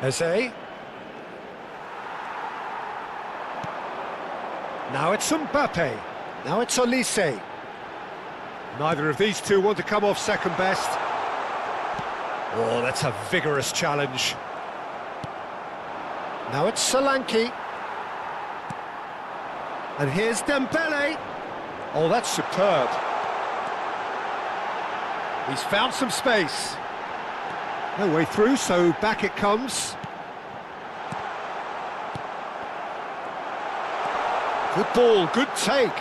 Eze. Now it's Mbappe. Now it's Olise. Neither of these two want to come off second best. Oh, that's a vigorous challenge. Now it's Solanke. And here's Dembele. Oh, that's superb. He's found some space. No way through, so back it comes. Good ball, good take.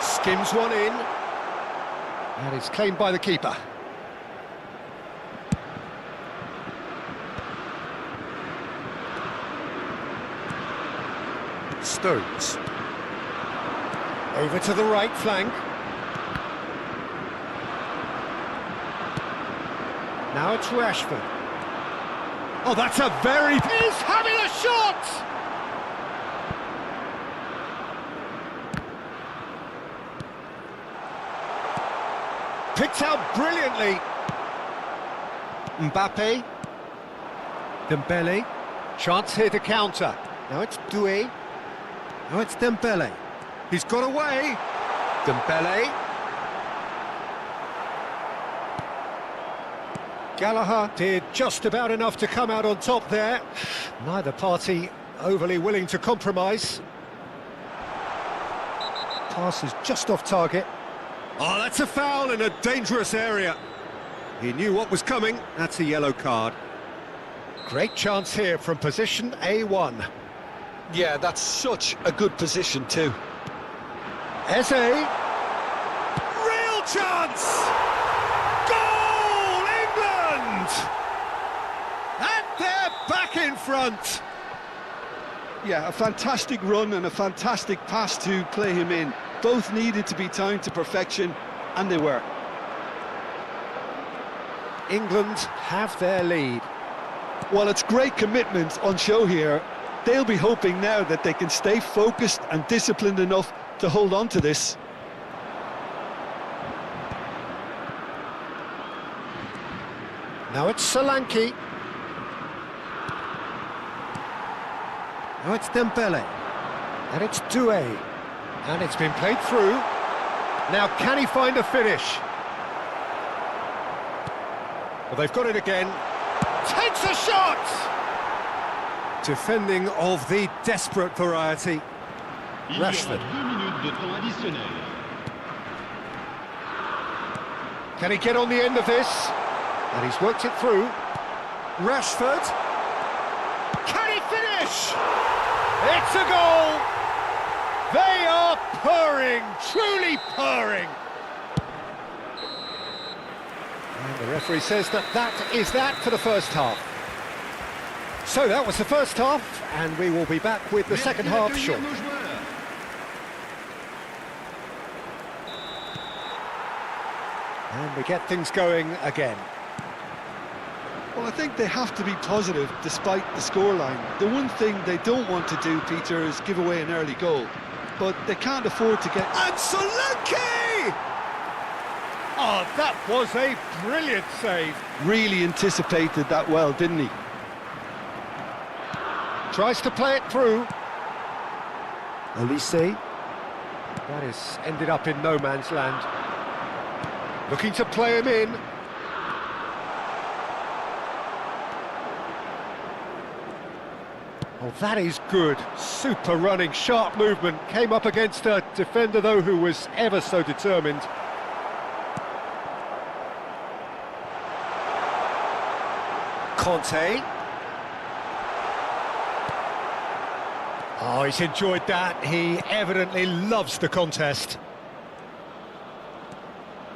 Skims one in. And it's claimed by the keeper. Stones. Over to the right flank. Now it's Rashford. Oh, that's a very... He's having a shot! Picked out brilliantly. Mbappe. Dembele. Chance here to counter. Now it's Doué. Now it's Dembele. He's got away. Dembele. Gallagher did just about enough to come out on top there. Neither party overly willing to compromise. Pass is just off target. Oh, that's a foul in a dangerous area. He knew what was coming. That's a yellow card. Great chance here from position A1. Yeah, that's such a good position too. Eze. Real chance! Goal, England! And they're back in front. Yeah, a fantastic run and a fantastic pass to play him in. Both needed to be timed to perfection, and they were. England have their lead. Well, it's great commitment on show here. They'll be hoping now that they can stay focused and disciplined enough to hold on to this. Now it's Solanke. Now it's Dembele. And it's Doué. And it's been played through. Now can he find a finish? Well, they've got it again. Takes a shot! Defending of the desperate variety. Il y aura Rashford. 2 minutes de temps additionnel. Can he get on the end of this? And he's worked it through. Rashford. Can he finish? It's a goal! They are purring, truly purring. And the referee says that is that for the first half. So that was the first half, and we will be back with the second half shortly. And we get things going again. Well, I think they have to be positive despite the scoreline. The one thing they don't want to do, Peter, is give away an early goal. But they can't afford to get... And Solanke! Oh, that was a brilliant save. Really anticipated that well, didn't he? Tries to play it through. Olise. That has ended up in no man's land. Looking to play him in. Oh, that is good. Super running, sharp movement. Came up against a defender, though, who was ever so determined. Conte. Oh, he's enjoyed that. He evidently loves the contest.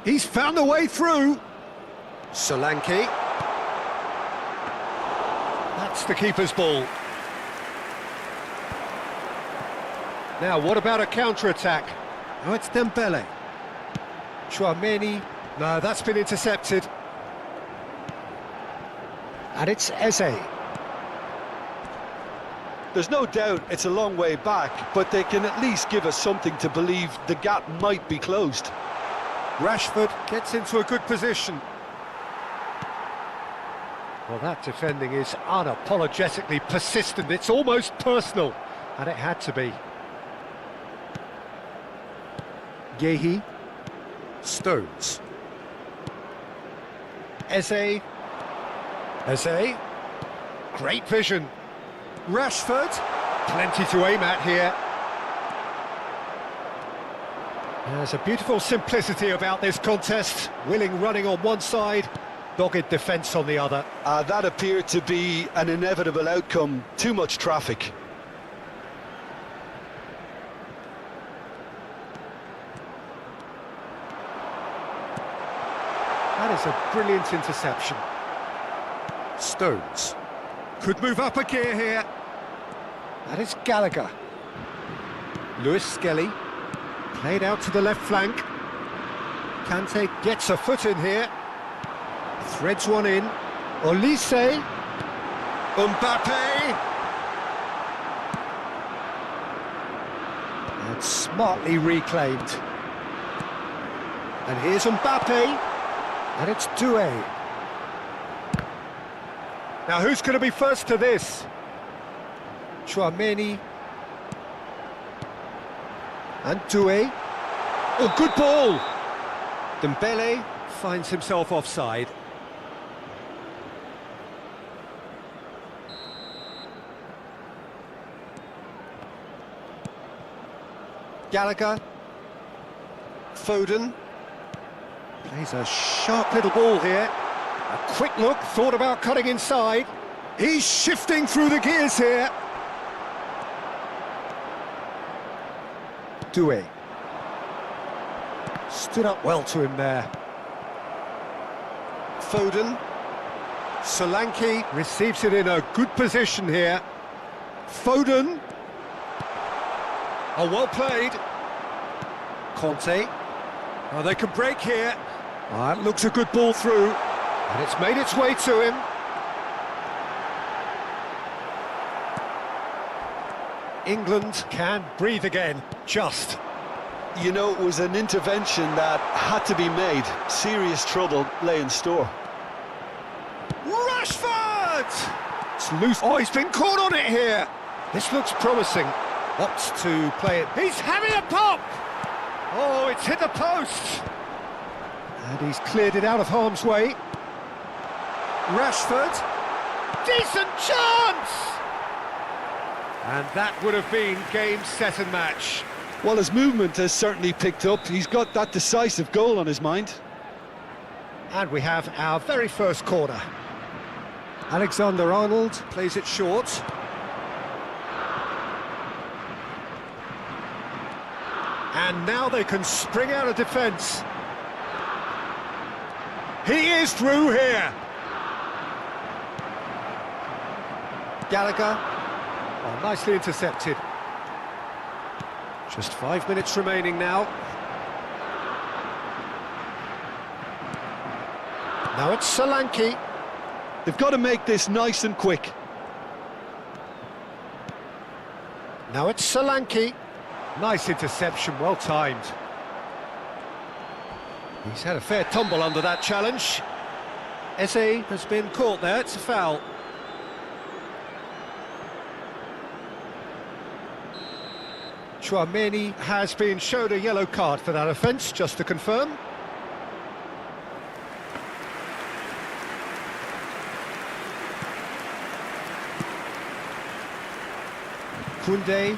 He's found a way through. Solanke. That's the keeper's ball. Now, what about a counter-attack? Oh, it's Dembele. Chouameni. No, that's been intercepted. And it's Eze. There's no doubt it's a long way back, but they can at least give us something to believe the gap might be closed. Rashford gets into a good position. Well, that defending is unapologetically persistent. It's almost personal, and it had to be. Yehi. Stones. Eze. Eze. Great vision. Rashford. Plenty to aim at here. There's a beautiful simplicity about this contest. Willing running on one side, dogged defence on the other. That appeared to be an inevitable outcome. Too much traffic. That is a brilliant interception. Stones. Could move up a gear here. That is Gallagher. Lewis Skelly. Played out to the left flank. Kante gets a foot in here. Threads one in. Olise. Mbappe. And smartly reclaimed. And here's Mbappe. And it's Doué. Now who's going to be first to this? Chouameni. And Doué. Oh, good ball! Dembele finds himself offside. Gallagher. Foden. Plays a sharp little ball here. A quick look, thought about cutting inside. He's shifting through the gears here. Doué. Stood up well to him there. Foden. Solanke receives it in a good position here. Foden. Oh, well played. Conte. Oh, they can break here. Oh, that looks a good ball through. And it's made its way to him. England can breathe again, just. You know, it was an intervention that had to be made. Serious trouble lay in store. Rashford! It's loose. Oh, he's been caught on it here. This looks promising. Opts to play it. He's having a pop! Oh, it's hit the post. And he's cleared it out of harm's way. Rashford. Decent chance! And that would have been game, set and match. Well, his movement has certainly picked up. He's got that decisive goal on his mind. And we have our very first corner. Alexander-Arnold plays it short. And now they can spring out of defence. He is through here. Gallagher. Oh, nicely intercepted. Just 5 minutes remaining now. Now it's Solanke. They've got to make this nice and quick. Now it's Solanke. Nice interception, well timed. He's had a fair tumble under that challenge. Eze has been caught there, it's a foul. Chouameni has been showed a yellow card for that offence, just to confirm. Koundé.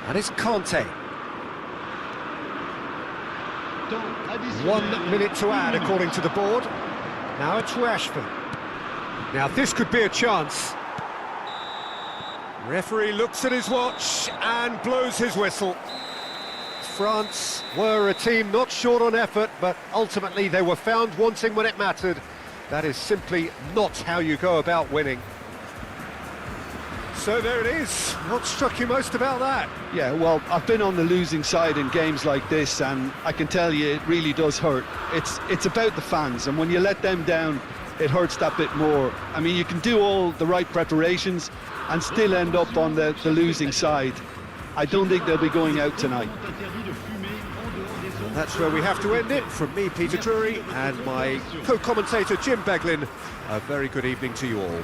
And it's Kanté. 1 minute to add, according to the board. Now it's Rashford. Now this could be a chance. Referee looks at his watch and blows his whistle. France were a team not short on effort, but ultimately they were found wanting when it mattered. That is simply not how you go about winning. So there it is. What struck you most about that? Yeah, well, I've been on the losing side in games like this, and I can tell you it really does hurt. It's about the fans, and when you let them down, it hurts that bit more. I mean, you can do all the right preparations and still end up on the losing side. I don't think they'll be going out tonight. That's where we have to end it. From me, Peter Drury, and my co-commentator Jim Beglin, a very good evening to you all.